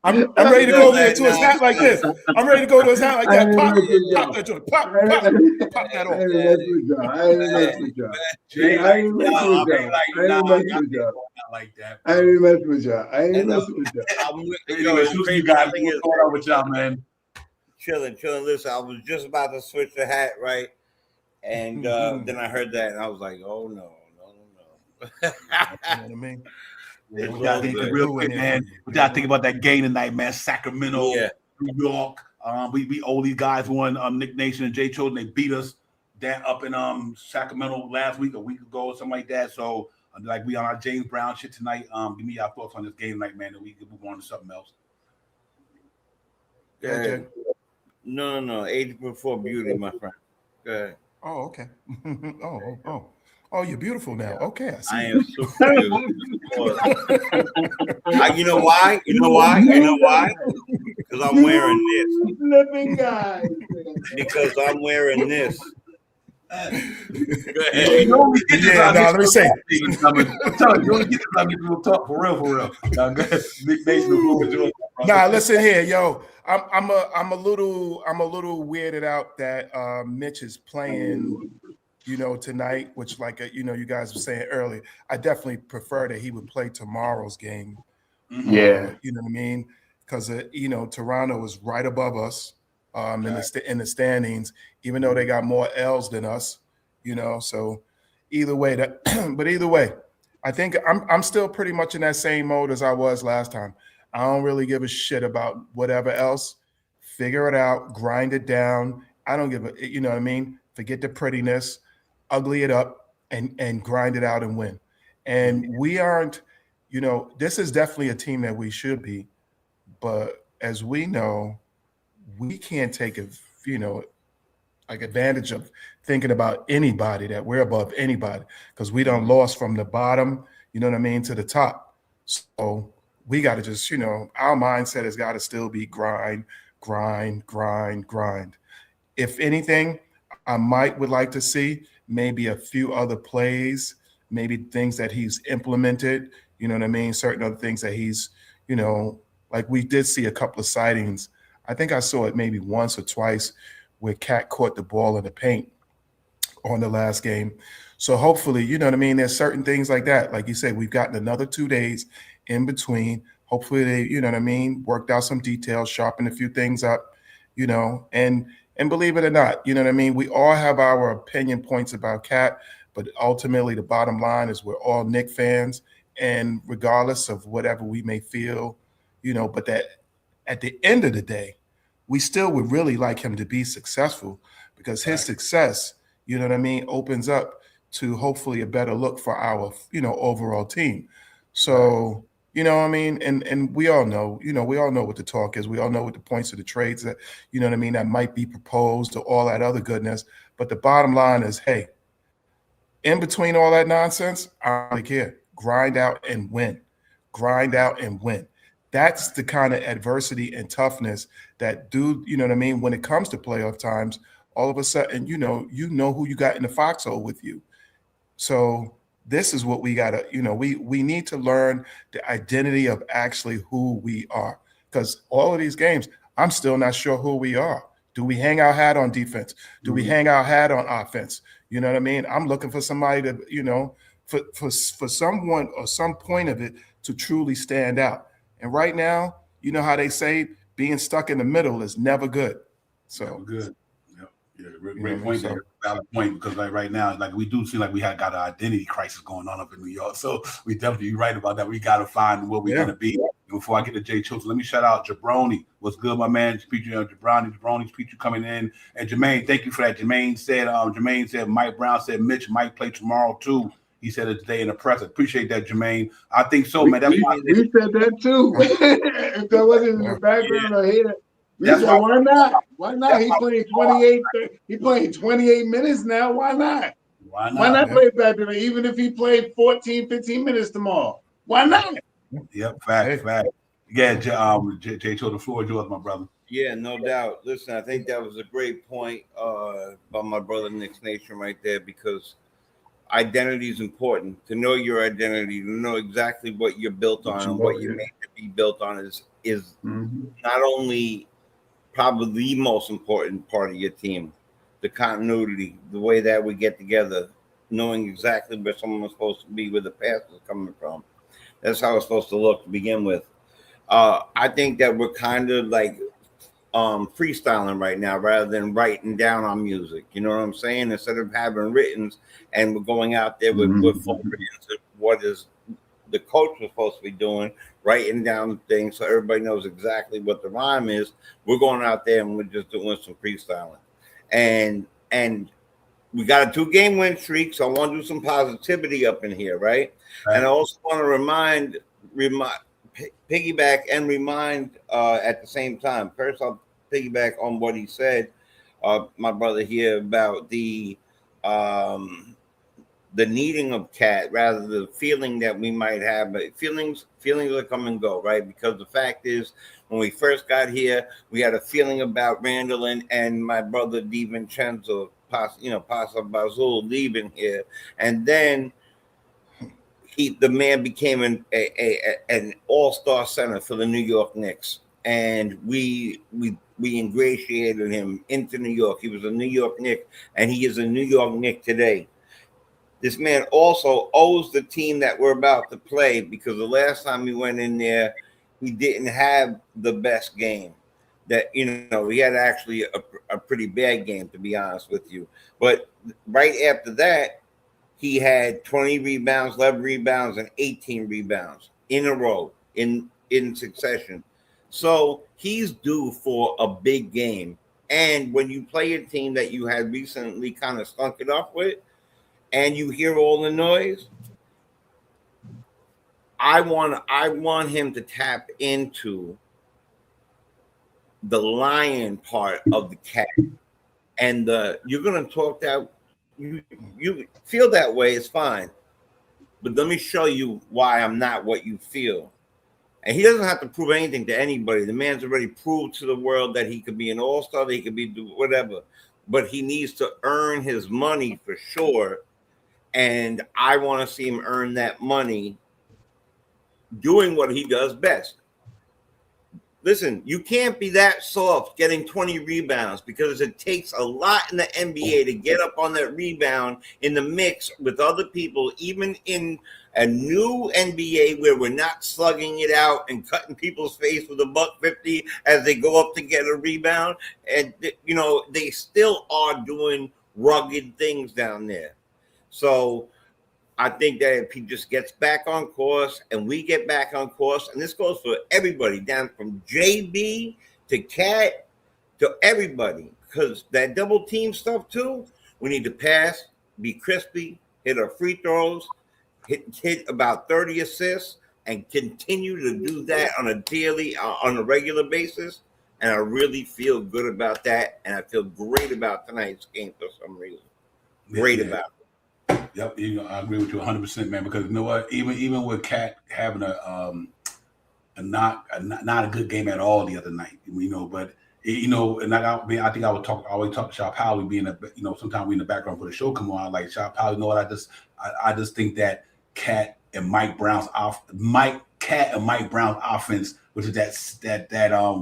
I'm ready to go there to his hat like this. I'm ready to go to his hat like that. Pop that joint. Pop that off. I ain't mess with y'all. I ain't mess with y'all. You guys, what's going on with y'all, man? Chilling. Listen, I was just about to switch the hat, right? And then I heard that, and I was like, oh, no. You know what I mean? Yeah, we gotta think real quick, man. We gotta think about that game tonight, man. Sacramento, New York. We owe these guys one. Nick Nation and Jay Chosen, they beat us that up in Sacramento last week, a week ago, or something like that. So like we on our James Brown shit tonight. Give me your thoughts on this game tonight, man, and we can move on to something else. Go ahead. No. Age before beauty, my friend. Go ahead. Oh, okay. Oh, you're beautiful now. Okay, I see. I am super beautiful. You know why? Because I'm wearing this. Flipping guy. Because I'm wearing this. Go Let ahead. me say. I'm telling you, get this out. We'll talk for real. Nick Nation, listen here, yo. I'm a little weirded out that Mitch is playing, you know, tonight, which you guys were saying earlier. I definitely prefer that he would play tomorrow's game. Yeah, you know what I mean, because Toronto is right above us in the standings, even though they got more L's than us. You know, so either way, I think I'm still pretty much in that same mode as I was last time. I don't really give a shit about whatever else. Figure it out, grind it down. I don't give a, you know what I mean? Forget the prettiness, ugly it up, and grind it out and win. And we aren't, this is definitely a team that we should be. But as we know, we can't take advantage of thinking about anybody, that we're above anybody, because we done lost from the bottom, you know what I mean, to the top. So we got to just, our mindset has got to still be grind. If anything, I would like to see maybe a few other plays, maybe things that he's implemented, you know what I mean? Certain other things that he's, like we did see a couple of sightings. I think I saw it maybe once or twice where Cat caught the ball in the paint on the last game. So hopefully, you know what I mean? There's certain things like that. Like you said, we've gotten another 2 days in between. Hopefully they, you know what I mean, worked out some details, sharpened a few things up, and believe it or not, you know what I mean? We all have our opinion points about Cat, but ultimately the bottom line is we're all Knicks fans, and regardless of whatever we may feel, but that at the end of the day, we still would really like him to be successful, because his success, you know what I mean, opens up to hopefully a better look for our, overall team. So, You know what I mean? And we all know, we all know what the talk is. We all know what the points of the trades that, you know what I mean, that might be proposed or all that other goodness. But the bottom line is, hey, in between all that nonsense, I don't really care. Grind out and win. Grind out and win. That's the kind of adversity and toughness that you know what I mean? When it comes to playoff times, all of a sudden, you know who you got in the foxhole with you. So this is what we gotta, we need to learn the identity of actually who we are. Because all of these games, I'm still not sure who we are. Do we hang our hat on defense? Do we hang our hat on offense? You know what I mean? I'm looking for somebody to, for someone or some point of it to truly stand out. And right now, you know how they say being stuck in the middle is never good. So never good. Yeah, great point there. Valid point, because like right now, like we do seem like we got an identity crisis going on up in New York. So we definitely right about that. We got to find where we're gonna be. Before I get to Jay Chilton, let me shout out Jabroni. What's good, my man? Jabroni's feature coming in. And Jermaine, thank you for that. Jermaine said Mike Brown said Mitch might play tomorrow too. He said it today in the press. I appreciate that, Jermaine. I think so, man. That's why we said that too. If that wasn't in the background or here. We said, why not? Why not? He playing 28. He playing 28 minutes now. Why not? Why not play back there? Even if he played 14, 15 minutes tomorrow. Why not? Yep, fact. Yeah, Jay, the floor is yours, my brother. Yeah, no doubt. Listen, I think that was a great point by my brother Knicks Nation right there, because identity is important. To know your identity, to know exactly what you're built on and what you're made to be built on is not only probably the most important part of your team, the continuity, the way that we get together, knowing exactly where someone is supposed to be, where the path is coming from. That's how it's supposed to look to begin with. I think that we're kind of like freestyling right now rather than writing down our music. You know what I'm saying? Instead of having writtens, and we're going out there with full writtens of what is the coach was supposed to be doing, writing down things so everybody knows exactly what the rhyme is. We're going out there and we're just doing some freestyling. And we got a 2-game win streak, so I want to do some positivity up in here, right? And I also want to remind, piggyback and remind at the same time. First, I'll piggyback on what he said, my brother here, about the needing of Cat, rather than the feeling that we might have. But feelings will come and go, right? Because the fact is, when we first got here, we had a feeling about Randall and my brother DiVincenzo, Pasa Bazul leaving here, and then the man became an all-star center for the New York Knicks, and we ingratiated him into New York. He was a New York Knick, and he is a New York Knick today. This man also owes the team that we're about to play, because the last time he went in there, he didn't have the best game. That, he had actually a pretty bad game, to be honest with you. But right after that, he had 20 rebounds, 11 rebounds, and 18 rebounds in a row in succession. So he's due for a big game. And when you play a team that you had recently kind of stunk it up with, and you hear all the noise, I want him to tap into the lion part of the cat. And you're gonna talk that you feel that way, it's fine. But let me show you why I'm not what you feel. And he doesn't have to prove anything to anybody. The man's already proved to the world that he could be an all-star, that he could be whatever. But he needs to earn his money for sure. And I want to see him earn that money doing what he does best. Listen, you can't be that soft getting 20 rebounds, because it takes a lot in the NBA to get up on that rebound in the mix with other people, even in a new NBA where we're not slugging it out and cutting people's face with a $150 as they go up to get a rebound. And, they still are doing rugged things down there. So I think that if he just gets back on course and we get back on course, and this goes for everybody, down from JB to Cat to everybody, because that double team stuff too, we need to pass, be crispy, hit our free throws, hit about 30 assists, and continue to do that on a daily, on a regular basis. And I really feel good about that. And I feel great about tonight's game for some reason. Great about it. Yep, I agree with you 100%, man. Because you know what, even with Cat having a not a good game at all the other night, but and I think I always talk to Shaw Powell. We be sometimes we in the background for the show come on, like Shaw Powell. You know what, I just think that Cat and Mike Brown's offense, which is that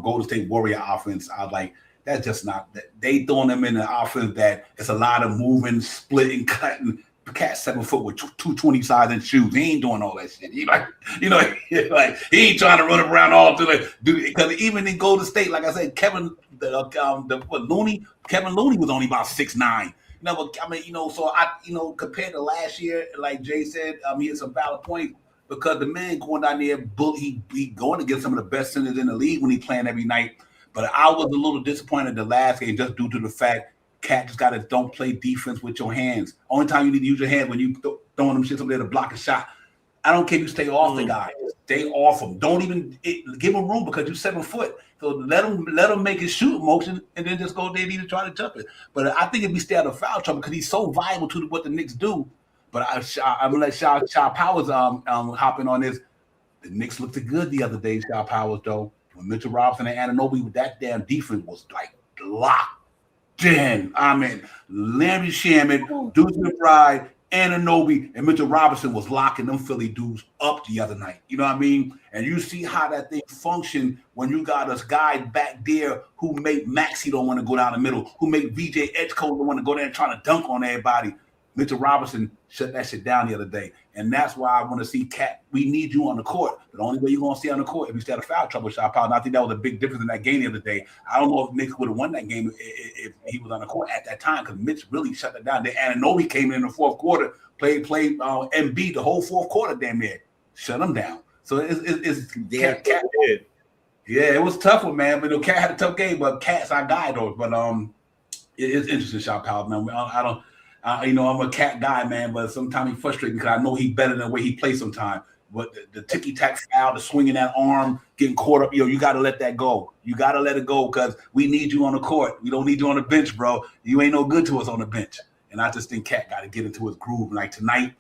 Golden State Warrior offense, I was like, that's just not that they throwing them in an offense that it's a lot of moving, splitting, cutting. Cat 7 foot with 220 size in shoes. He ain't doing all that shit. He he ain't trying to run around all through because even in Golden State, like I said, Kevin Looney was only about 6'9". So compared to last year, like Jay said, he had some valid points because the man going down there, he going against some of the best centers in the league when he playing every night. But I was a little disappointed the last game just due to the fact Cat just don't play defense with your hands. Only time you need to use your hands when you throwing them shit up there to block a shot. I don't care if you stay off the guy. Stay off him. Don't even give him room because you're 7 foot. So let him make his shoot motion and then just go there and try to jump it. But I think if we stay out of foul trouble because he's so viable to what the Knicks do. But I'm gonna let Shaw Powers hop in on this. The Knicks looked good the other day, Shaw Powers, though. When Mitchell Robinson and Anunoby with that damn defense was like locked. Larry Shaman, Deuce McBride, Anunoby, and Mitchell Robinson was locking them Philly dudes up the other night. You know what I mean? And you see how that thing functioned when you got a guy back there who make Maxey don't want to go down the middle, who make VJ Edgecoat don't want to go there and try to dunk on everybody. Mitchell Robinson shut that shit down the other day. And that's why I want to see Cat. We need you on the court. But the only way you're going to stay on the court if you stay out of foul trouble, Shaw Powell. And I think that was a big difference in that game the other day. I don't know if Knicks would have won that game if he was on the court at that time because Mitch really shut it down. Then Anunoby came in the fourth quarter, played MB the whole fourth quarter damn near. Shut him down. So it's Cat. Yeah, it was tough one, man. But Cat had a tough game, but Cat's our guy, though. But it's interesting, Shaw Powell, man. I'm a Cat guy, man, but sometimes he frustrates me because I know he's better than the way he plays sometimes. But the ticky-tack foul, the swinging that arm, getting caught up, you got to let that go. You got to let it go because we need you on the court. We don't need you on the bench, bro. You ain't no good to us on the bench. And I just think Cat got to get into his groove. Like tonight,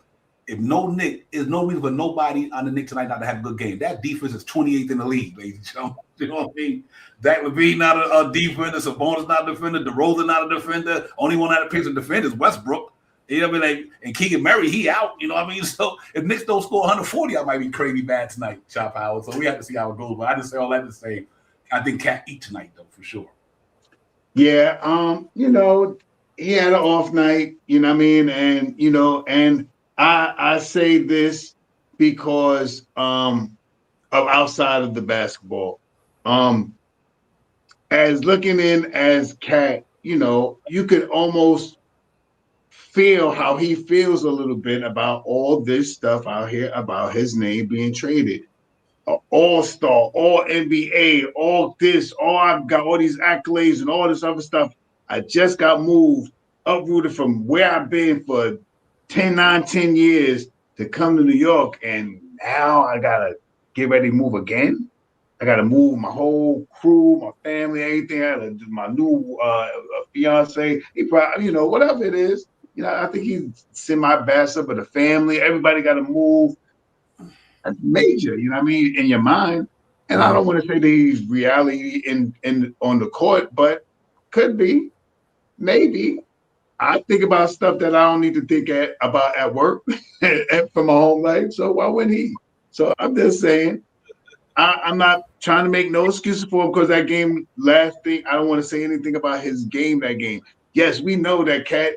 if no Nick, there's no reason for nobody on the Knicks tonight not to have a good game. That defense is 28th in the league, ladies and gentlemen. You know what I mean? Zach LaVine not a defender. Sabonis not a defender. DeRozan not a defender. Only one that appears to defend is Westbrook. You know what I mean? And Keegan Murray, he out. You know what I mean? So if Knicks don't score 140, I might be crazy bad tonight, Shaw Powell. So we have to see how it goes. But I just say all that to say, I think Cat eat tonight, though, for sure. Yeah, he had an off night, you know what I mean? And, and I say this because of outside of the basketball. As looking in as Cat, you could almost feel how he feels a little bit about all this stuff out here about his name being traded. All-star, all NBA, all this, I've got all these accolades and all this other stuff. I just got moved, uprooted from where I've been for 10 years to come to New York, and now I gotta get ready to move again. I gotta move my whole crew, my family, everything. I gotta do my new fiance. He probably, whatever it is. I think he's semi-bastard, but the family, everybody got to move. That's major, you know what I mean, in your mind. And I don't want to say that he's reality in on the court, but could be, maybe. I think about stuff that I don't need to think about at work for my home life. So why wouldn't he? So I'm just saying, I'm not trying to make no excuses for him because that game last thing, I don't want to say anything about his game that game. Yes, we know that Cat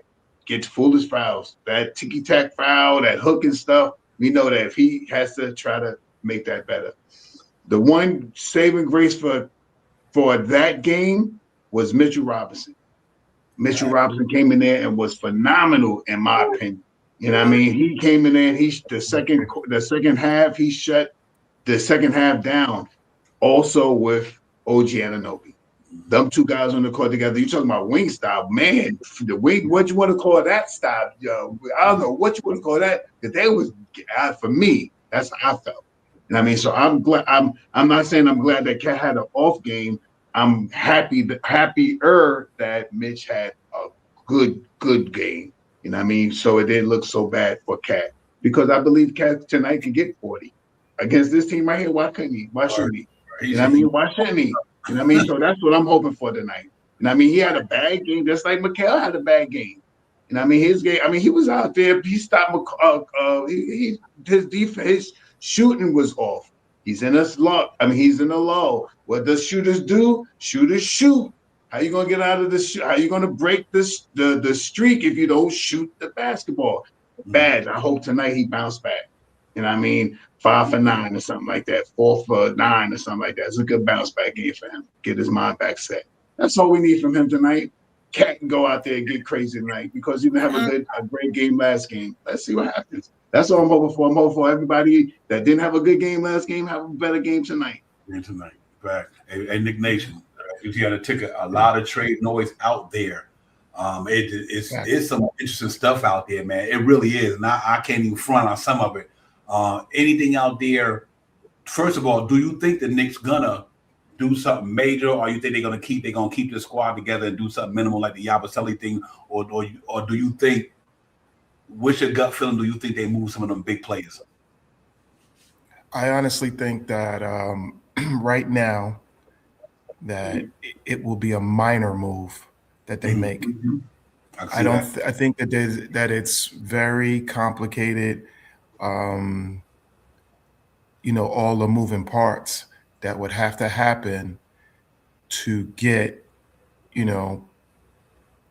gets foolish fouls, that ticky-tack foul, that hook and stuff. We know that if he has to try to make that better. The one saving grace for that game was Mitchell Robinson. Mitchell Robinson came in there and was phenomenal, in my opinion. You know what I mean? He came in there and the second half, he shut the second half down. Also with OG Anunoby. Them two guys on the court together. You talking about wing style, man? The wing, what you want to call that style? Yo, I don't know what you want to call that. Because they was, for me, that's how I felt. And I mean, so I'm glad. I'm not saying I'm glad that Cat had an off game. I'm happier that Mitch had a good game. You know what I mean? So it didn't look so bad for Cat because I believe Cat tonight can get 40 against this team right here. Why couldn't he? Why shouldn't he? You know what I mean? Why shouldn't he? You know what I mean? So that's what I'm hoping for tonight. And I mean, he had a bad game, just like Mikal had a bad game. And I mean, his game. I mean, he was out there. He stopped. His defense, his shooting was off. He's in a slump. I mean, he's in a lull. What does shooters do? Shooters shoot. How you gonna get out of this? How you gonna break this the streak if you don't shoot the basketball? Bad. I hope tonight he bounced back. And I mean, 5 for 9 or something like that, 4 for 9 or something like that. It's a good bounce back game for him. Get his mind back set. That's all we need from him tonight. Cat can go out there and get crazy tonight because he didn't have a great game last game. Let's see what happens. That's all I'm hoping for. I'm hoping for everybody that didn't have a good game last game have a better game tonight. Tonight, back. Hey, Nick Nation, if you had a ticket, a lot of trade noise out there. It's some interesting stuff out there, man. It really is. And I can't even front on some of it. Anything out there? First of all, do you think the Knicks gonna do something major, or you think they're gonna keep the squad together and do something minimal like the Yabusele thing, or do you think? What's your gut feeling? Do you think they move some of them big players? I honestly think that right now that it will be a minor move that they make. I think that it's very complicated. All the moving parts that would have to happen to get,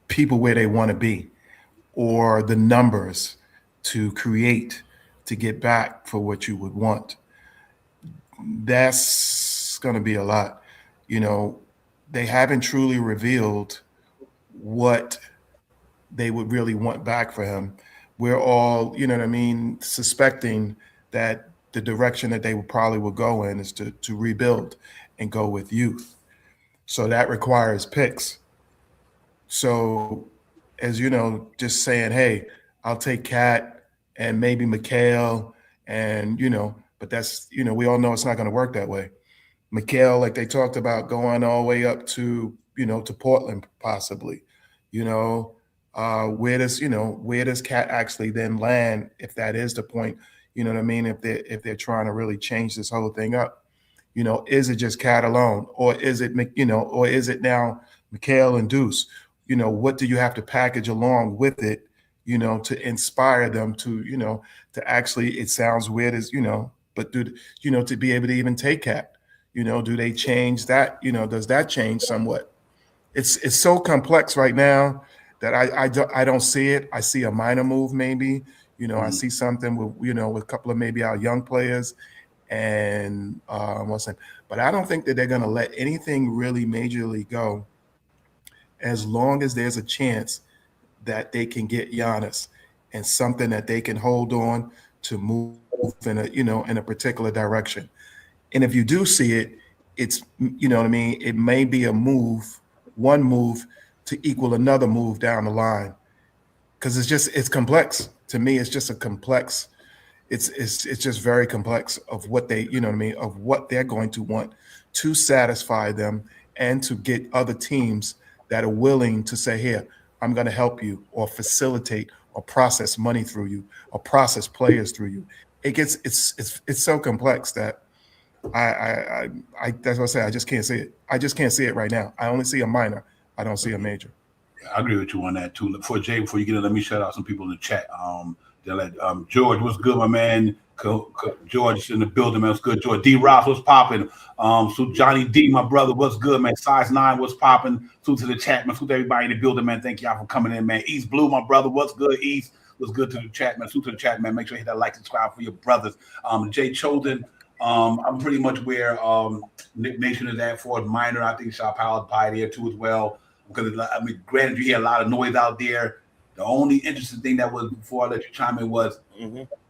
people where they want to be, or the numbers to create to get back for what you would want. That's going to be a lot. They haven't truly revealed what they would really want back for him. We're all, suspecting that the direction that they probably will go in is to rebuild and go with youth. So that requires picks. So, as you know, just saying, hey, I'll take Cat and maybe Mikal, and but that's we all know it's not going to work that way. Mikal, like they talked about, going all the way up to to Portland possibly. Where does Cat actually then land if that is the point? You know what I mean? If they're trying to really change this whole thing up, is it just Cat alone, or is it or is it now Mikal and Deuce? What do you have to package along with it, to inspire them to, to actually, it sounds weird as, but to be able to even take Cat, do they change that? Does that change somewhat? It's so complex right now that I don't see it. I see a minor move maybe, I see something with, with a couple of maybe our young players and but I don't think that they're going to let anything really majorly go as long as there's a chance that they can get Giannis and something that they can hold on to move in a particular direction. And if you do see it, it's, it may be one move to equal another move down the line. Because it's complex. To me, it's just a complex, it's just very complex of what they, of what they're going to want to satisfy them and to get other teams that are willing to say, here, I'm going to help you, or facilitate, or process money through you, or process players through you. It's so complex that I that's what I say. I just can't see it. I just can't see it right now. I only see a minor. I don't see a major. Yeah, I agree with you on that too. Before you get in, let me shout out some people in the chat. George, what's good, my man? George in the building, man. What's good, George? D. Ross, what's popping? So Johnny D, my brother, what's good, man? Size 9, what's popping? Salute to the chat, man. Salute to everybody in the building, man. Thank y'all for coming in, man. East Blue, my brother, what's good? East, what's good to the chat, man? Salute to the chat, man. Make sure you hit that like, subscribe for your brothers. Jay Choden, I'm pretty much where Nick Nation is at for minor. I think Shaw Powell is probably there too as well. Because granted, you hear a lot of noise out there. The only interesting thing that was, before I let you chime in, was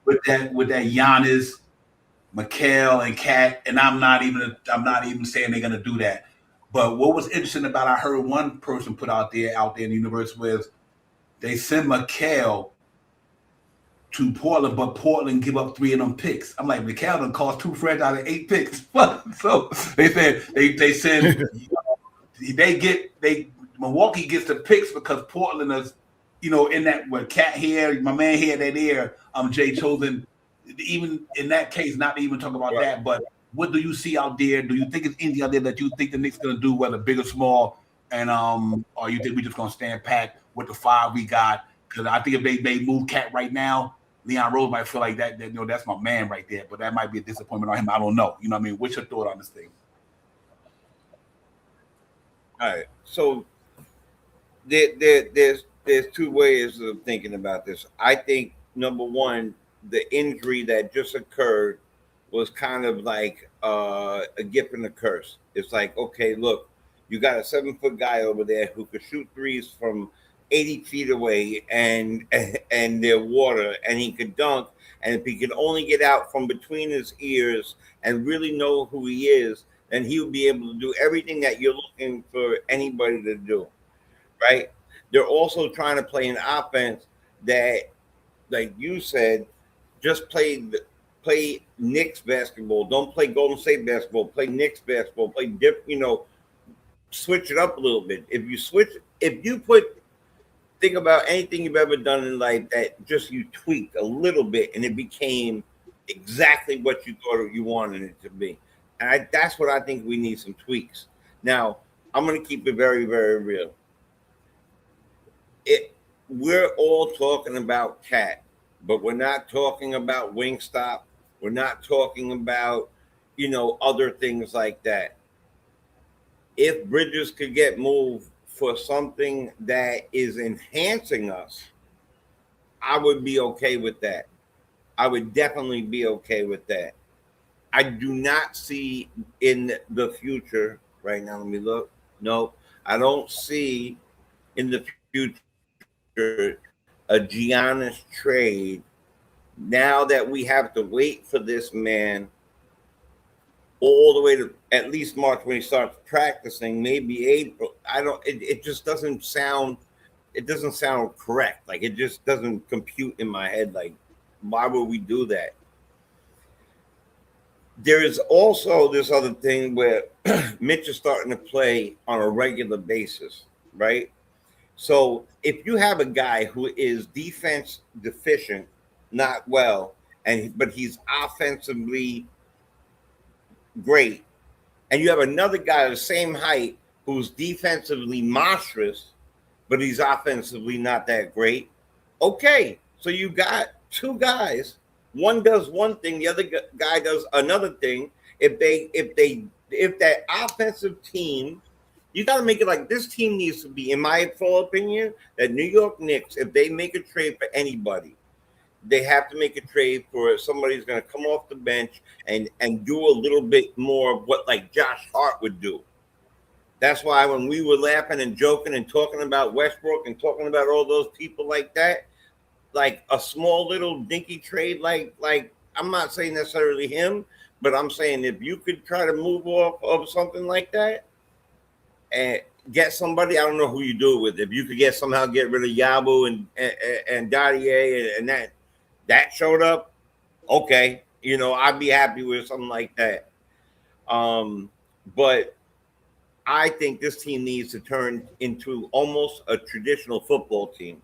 with that Giannis, Mikal, and Cat, and I'm not even saying they're gonna do that. But what was interesting about, I heard one person put out there in the universe, was they send Mikal to Portland, but Portland give up 3 of them picks. I'm like, McCall done cost 2 friends out of 8 picks. So they said Milwaukee gets the picks because Portland is, in that with Cat here, my man here, that there, Jay Chosen. Even in that case, not to even talk about that, but what do you see out there? Do you think it's anything out there that you think the Knicks gonna do, whether big or small? And or you think we just gonna stand pat with the 5 we got? Because I think if they move Cat right now, Leon Rose might feel like that that's my man right there, but that might be a disappointment on him. I don't know. You know what I mean? What's your thought on this thing? All right. So there's 2 ways of thinking about this. I think number one, the injury that just occurred was kind of like a gift and a curse. It's like, okay, look, you got a 7-foot guy over there who could shoot threes from 80 feet away and they're water, and he could dunk. And if he could only get out from between his ears and really know who he is, then he would be able to do everything that you're looking for anybody to do, right? They're also trying to play an offense that, like you said, just play Knicks basketball. Don't play Golden State basketball. Play Knicks basketball. Play switch it up a little bit. Think about anything you've ever done in life that just you tweak a little bit and it became exactly what you thought you wanted it to be. And that's what I think we need, some tweaks. Now, I'm going to keep it very, very real. We're all talking about Cat, but we're not talking about Wingstop. We're not talking about, other things like that. If Bridges could get moved for something that is enhancing us, I would be okay with that. I would definitely be okay with that. I do not see in the future right now. Let me look. No, I don't see in the future a Giannis trade. Now that we have to wait for this man all the way to at least March when he starts practicing, maybe April. It just doesn't sound correct. Like, it just doesn't compute in my head. Like, why would we do that? There is also this other thing where Mitch is starting to play on a regular basis, right? So if you have a guy who is defense deficient, not well, but he's offensively great, and you have another guy the same height who's defensively monstrous, but he's offensively not that great. Okay, so you got 2 guys. One does one thing, the other guy does another thing. If that offensive team, you got to make it like this team needs to be, in my full opinion, that New York Knicks, if they make a trade for anybody, they have to make a trade for somebody who's going to come off the bench and do a little bit more of what like Josh Hart would do. That's why when we were laughing and joking and talking about Westbrook and talking about all those people like that, like a small little dinky trade, like I'm not saying necessarily him, but I'm saying if you could try to move off of something like that and get somebody, I don't know who you do it with. If you could somehow get rid of Yabu and Dadier and that showed up, okay, I'd be happy with something like that. But I think this team needs to turn into almost a traditional football team.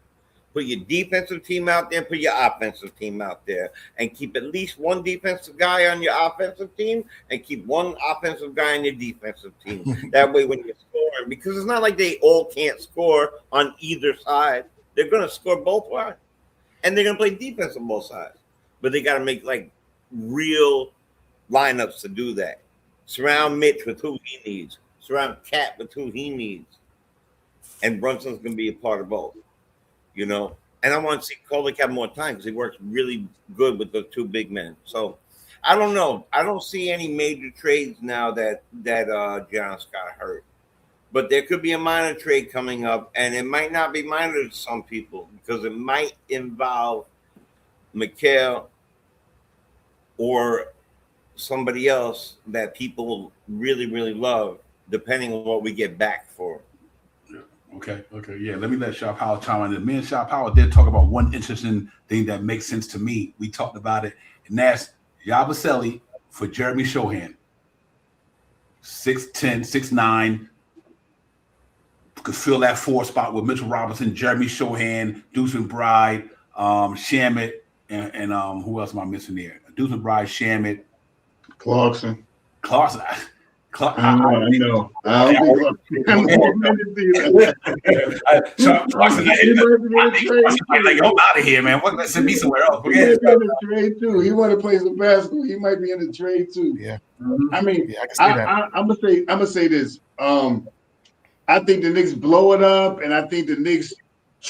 Put your defensive team out there, put your offensive team out there, and keep at least one defensive guy on your offensive team and keep one offensive guy on your defensive team. That way when you're scoring, because it's not like they all can't score on either side. They're going to score both ways. And they're going to play defense on both sides. But they got to make like real lineups to do that. Surround Mitch with who he needs. Surround Cat with who he needs. And Brunson's going to be a part of both. And I want to see Kolek have more time because he works really good with the 2 big men. So I don't know. I don't see any major trades now that Giannis got hurt. But there could be a minor trade coming up, and it might not be minor to some people because it might involve Mikal or somebody else that people really, really love, depending on what we get back for. Okay. Yeah, let me let Shaw Powell chime in. Me and Shaw Powell did talk about one interesting thing that makes sense to me. We talked about it, and that's Yabusele for Jeremy Shohan. 6'10", 6'9". Could fill that 4 spot with Mitchell Robinson, Jeremy Shohan, Deuce McBride, Shamet, and who else am I missing there? Deuce McBride, Shamet, Clarkson. I know. I don't think Clarkson, like, I'm out of here, man. What? Send me somewhere else. He might be in the trade too. He want to play some basketball. He might be in the trade too. Yeah. I mean, Yeah, I can see that. I'm gonna say this. I think the Knicks blow it up, and I think the Knicks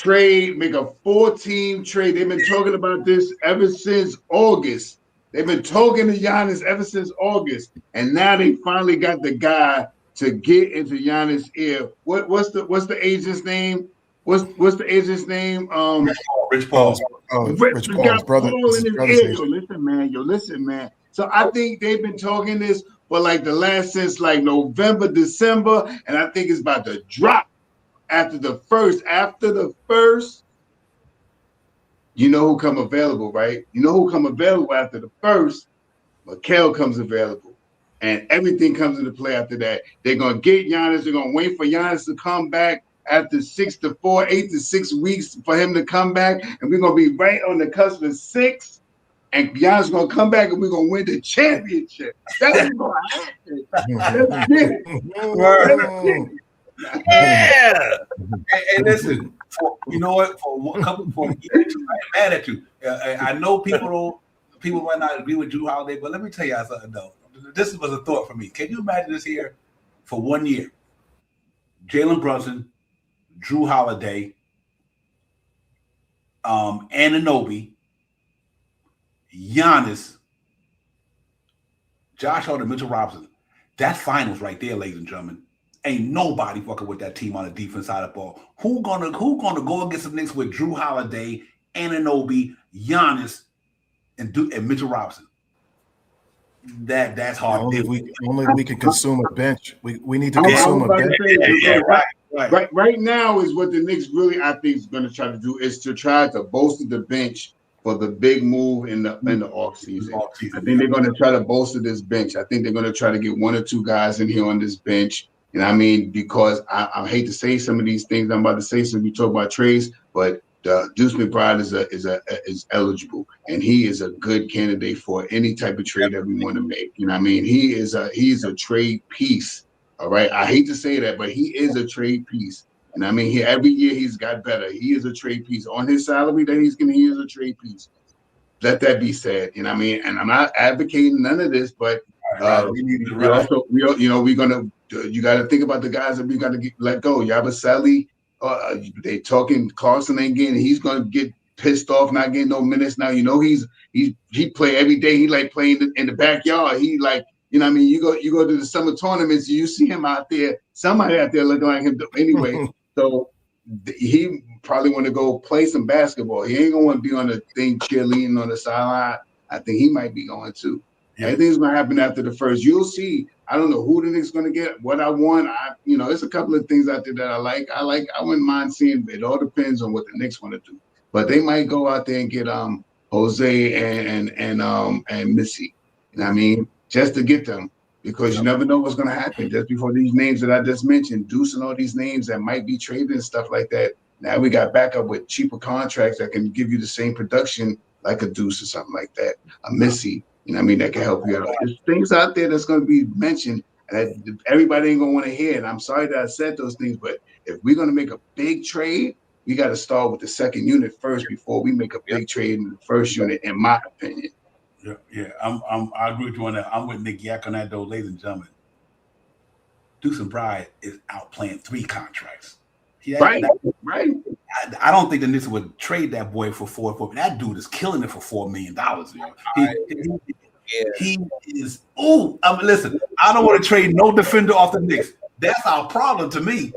make a 4-team trade. They've been talking about this ever since August. They've been talking to Giannis ever since August, and now they finally got the guy to get into Giannis' ear. What's the agent's name? What's the agent's name? Rich Paul. Rich Paul's brother. Paul in his ear. Listen, man. So I think they've been talking this for like the last since like November, December, and I think it's about to drop after the first. After the first. You know who come available, right? You know who come available after the first? Mikal comes available. And everything comes into play after that. They're going to get Giannis. They're going to wait for Giannis to come back after 8 to 6 weeks for him to come back. And we're going to be right on the cusp of 6. And Giannis is going to come back and we're going to win the championship. That's going to happen. That's it. Yeah. And listen, you know what? For a couple for years, I ain't mad at you. I know people might not agree with Drew Holiday, but let me tell you something though. This was a thought for me. Can you imagine this here for 1 year? Jalen Brunson, Drew Holiday, Anunoby, Giannis, Josh Hart, and Mitchell Robinson. That's finals right there, ladies and gentlemen. Ain't nobody fucking with that team on the defense side of the ball. Who gonna go against the Knicks with Drew Holiday, Anunoby, Giannis, and Mitchell Robinson? That's hard. Only we can consume a bench. We need to consume a bench. Right now is what the Knicks really, I think, is going to try to do is to try to bolster the bench for the big move in the offseason. I think they're going to try to bolster this bench. I think they're going to try to get 1 or 2 guys in here on this bench. And I mean, because I hate to say some of these things I'm about to say, so we talk about trades, but Deuce McBride is eligible, and he is a good candidate for any type of trade that we want to make. You know what I mean? He's a trade piece. All right. I hate to say that, but he is a trade piece. And I mean, every year he's got better. He is a trade piece. On his salary that he's getting, he is a trade piece. Let that be said. You know what I mean? And I'm not advocating none of this, but you got to think about the guys that we got to let go. Yabusele, they talking Carson ain't getting. He's gonna get pissed off not getting no minutes now. You know he play every day. He like playing in the backyard. He like, you know what I mean? You go to the summer tournaments, you see him out there. Somebody out there looking like him anyway. So he probably want to go play some basketball. He ain't gonna want to be on the thing cheerleading on the sideline. I think he might be going too. Yeah. Everything's gonna happen after the first. You'll see. I don't know who the Knicks gonna get. What I want, there's a couple of things out there that I like. I wouldn't mind seeing. It all depends on what the Knicks want to do. But they might go out there and get Jose and Missy. You know what I mean? Just to get them, because you never know what's gonna happen. Just before these names that I just mentioned, Deuce and all these names that might be traded and stuff like that. Now we got backup with cheaper contracts that can give you the same production like a Deuce or something like that. A Missy. You know what I mean? That can help you out. There's things out there that's going to be mentioned that everybody ain't going to want to hear. And I'm sorry that I said those things, but if we're going to make a big trade, we got to start with the second unit first before we make a big trade in the first unit, in my opinion. Yeah. I agree with you on that. I'm with Nick Yak on that, though, ladies and gentlemen. Deuce McBride is out playing 3 contracts. Right. I don't think the Knicks would trade that boy for $4. That dude is killing it for $4 million. He is. Listen, I don't want to trade no defender off the Knicks. That's our problem to me.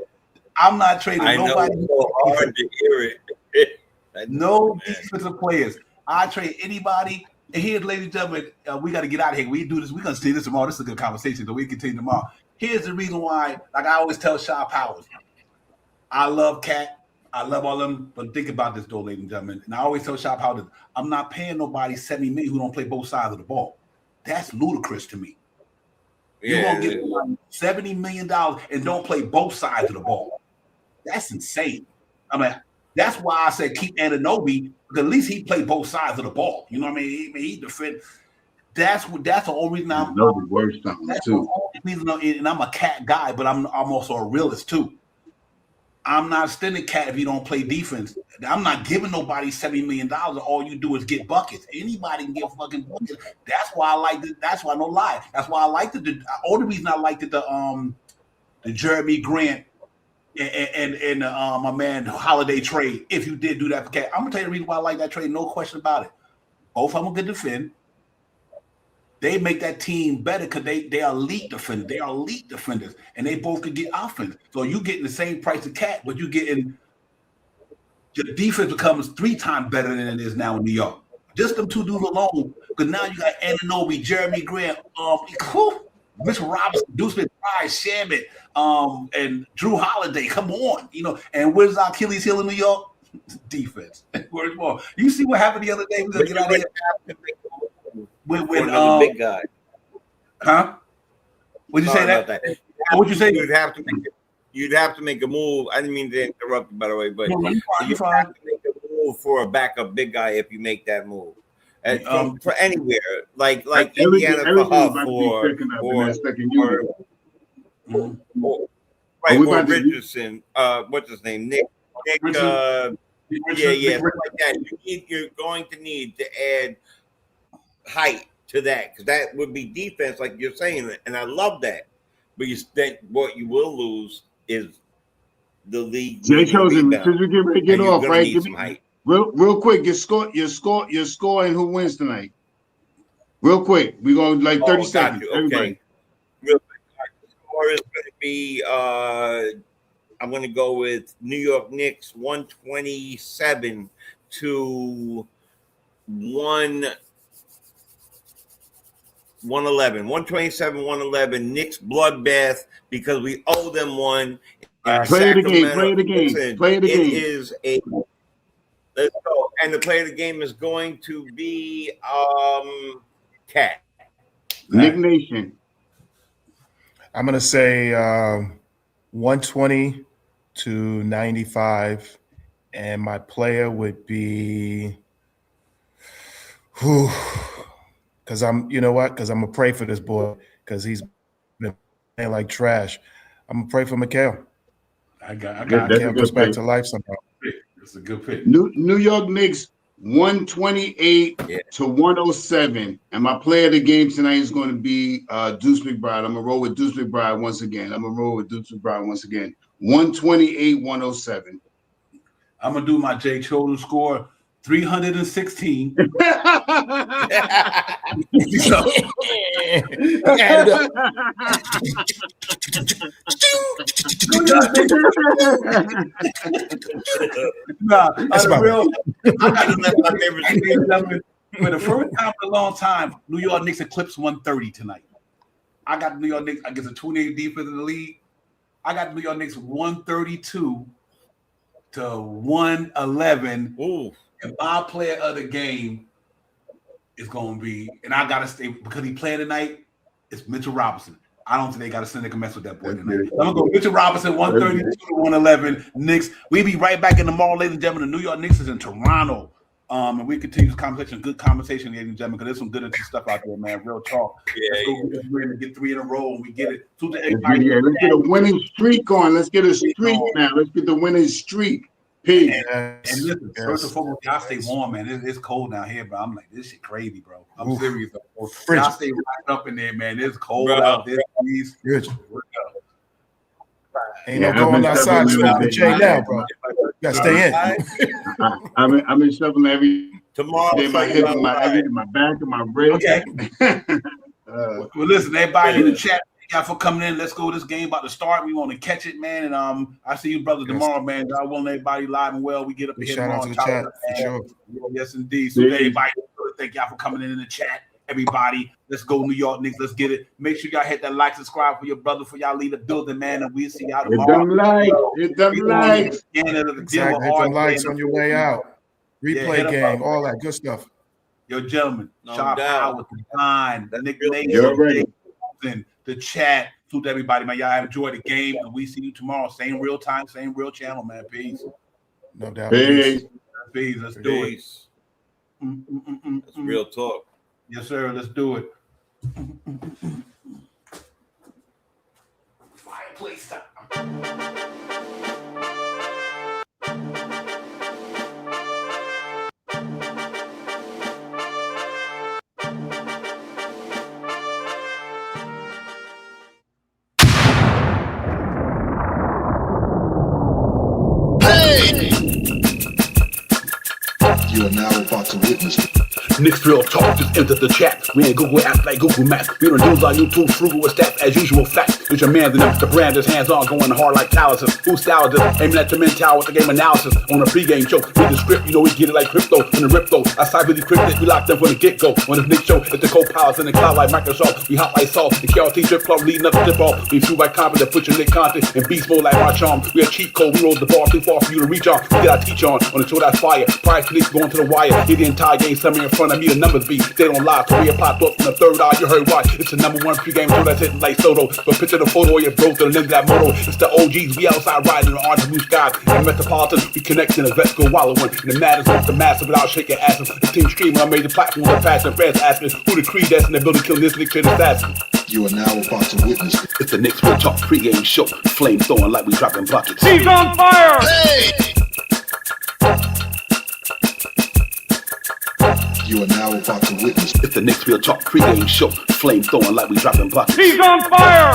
I'm not trading nobody. It's so hard to hear it. No defensive players. I trade anybody. And here's, ladies and gentlemen, we got to get out of here. We do this. We're going to see this tomorrow. This is a good conversation, so we continue tomorrow. Here's the reason why, like I always tell Shaw Powers, I love Cat. I love all them. But think about this, though, ladies and gentlemen. And I always tell Shop how this. I'm not paying nobody $70 million who don't play both sides of the ball. That's ludicrous to me. You're gonna get $70 million and don't play both sides of the ball. That's insane. I mean, that's why I said keep Anunoby, because at least he played both sides of the ball. You know what I mean? He defend. That's the only reason I'm. Worst time too. And I'm a Cat guy, but I'm also a realist too. I'm not extending Cat if you don't play defense. I'm not giving nobody $70 million. All you do is get buckets. Anybody can get fucking buckets. That's why I like it. That's why no lie. That's why I liked it. The only reason I liked it the Jeremy Grant and my man Holiday trade. If you did do that for Cat, I'm gonna tell you the reason why I like that trade. No question about it. Both of them can defend. They make that team better because they are elite defenders. They are elite defenders, and they both can get offense. So you getting the same price of Cat, but you getting your defense becomes 3 times better than it is now in New York. Just them two dudes alone, because now you got Anunoby, Jeremy Grant, Mitchell Robinson, Deuce McBride, Shamit, and Drew Holiday. Come on, And where's our Achilles heel in New York? Defense. Where's more? You see what happened the other day? We're gonna get out of here. When another big guy. Huh? Would you say that? What'd you say? You'd have to make a move. I didn't mean to interrupt you, by the way, but you'd have to make a move for a backup big guy if you make that move. For anywhere, like Indiana for Huff or Richardson. What's his name? Nick. Yeah, like that. You're going to need to add height to that, because that would be defense, like you're saying, and I love that. But what you will lose is the league. Jay Chosen, since we get ready to get off, right? Give me, real quick, your score, and who wins tonight. Real quick, we go like 30 seconds. Okay. Everybody. Real quick, the score is going to be. I'm going to go with New York Knicks 127 to 111. Knicks bloodbath, because we owe them one. Play the game. It is a. Let's go. And the play of the game is going to be Cat. Nick Nation. I'm going to say 120 to 95, and my player would be because I'm gonna pray for this boy, because he's been playing like trash. I'm gonna pray for Mikal. I got Mikal goes back to life somehow. It's a good pick. New York Knicks 128 to 107, and my player of the game tonight is going to be Deuce McBride. I'm gonna roll with Deuce McBride once again. 128-107. I'm gonna do my Jay Chosen score 316. For the first time in a long time, New York Knicks eclipsed 130 tonight. I got New York Knicks against a 28 defense in the league. I got New York Knicks 132 to 111. Ooh. And my player of the game is going to be, and I got to stay because he playing tonight, it's Mitchell Robinson. I don't think they got a center can mess with that boy tonight. I'm going to go Mitchell Robinson, 132 to 111. Knicks. We'll be right back in tomorrow, ladies and gentlemen. The New York Knicks is in Toronto. And we continue this conversation, good conversation, ladies and gentlemen, because there's some good interesting stuff out there, man. Real talk. We're going to get 3 in a row, and we get it. Let's get a winning streak on. Let's get a streak now. Let's get the winning streak. Peace. And listen, first and foremost, y'all stay warm, man. It's cold down here, bro. I'm like, this shit crazy, bro. I'm serious. Bro. Y'all stay right up in there, man. It's cold out there. Please. Ain't no going outside with Jay now, bro. You gotta stay in. I've been shuffling every tomorrow. My hip, my back, and my ribs. Okay. Well, listen, everybody in the chat, thank y'all for coming in. Let's go. This game about to start. We want to catch it, man. And I see you, brother, tomorrow, man. God willing, everybody live and well. We get up here. Shout out to the chat, for sure. Yes, indeed. So everybody, thank y'all for coming in the chat. Everybody, let's go New York Knicks. Let's get it. Make sure y'all hit that like, subscribe for your brother, for y'all lead the building, man. And we'll see y'all Hit tomorrow. them likes. Hit them likes. Exactly. Hit them likes on your way out. Replay hit 'em game, up. all that good stuff. Yo, gentlemen, No Sharp doubt. Howard, the Nine, the Nick You're ready. Nation, the chat. Salute everybody, man. Y'all have enjoyed the game, and we see you tomorrow. Same real time, same real channel, man. Peace. No doubt. Peace. Peace. Let's do it. Peace. That's real talk. Yes, sir. Let's do it. Fireplace time. You are now about to witness Knicks real talk just entered the chat. We ain't Google apps like Google Maps. We don't use our YouTube frugal with stats as usual facts. It's your man, the brand is hands on, going hard like calluses. Who style this? Aiming at the mental with the game analysis. On a pregame show, read the script, you know we get it like crypto. In the rip though, I side really quick that we locked them from the get go. On this Knicks show, it's the co-pilots in the cloud like Microsoft. We hot like salt. The KRT drip club leading up the tip off. We fuel by confidence, put your Nick content in beast mode like my charm. We a cheat code, we roll the ball too far for you to reach on. We get our teach on the show that's fire. Prior to this going to the wire. Hit the entire game, somewhere in front of me, the numbers be. They don't lie, career popped up from the third eye. You heard why? It's the #1 pregame show that's hitting like Soto. But picture the photo of your bro to the lens of that moto. It's the OGs, we outside riding the orange blue skies. In the Metropolitan, we connect in the vets go wallowing. And the matters with the massive without shaking asses. The team streaming on major platforms of fashion. Fans asking who the creed that's in the building killing this Nick shit assassin. You are now about to witness It's the Knicks Real Talk pregame show. Flame throwing like we dropping buckets. He's on fire! You are now about to witness It's the Knicks Real Talk pregame show. Flame throwing like we dropping buckets. He's on fire!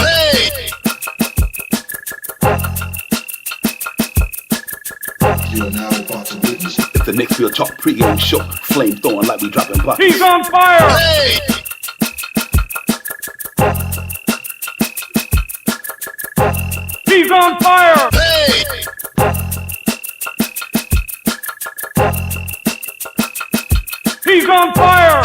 You are now about to witness It's the Knicks Real Talk pregame show. Flame throwing like we dropping buckets. He's on fire! He's on fire! He's on fire!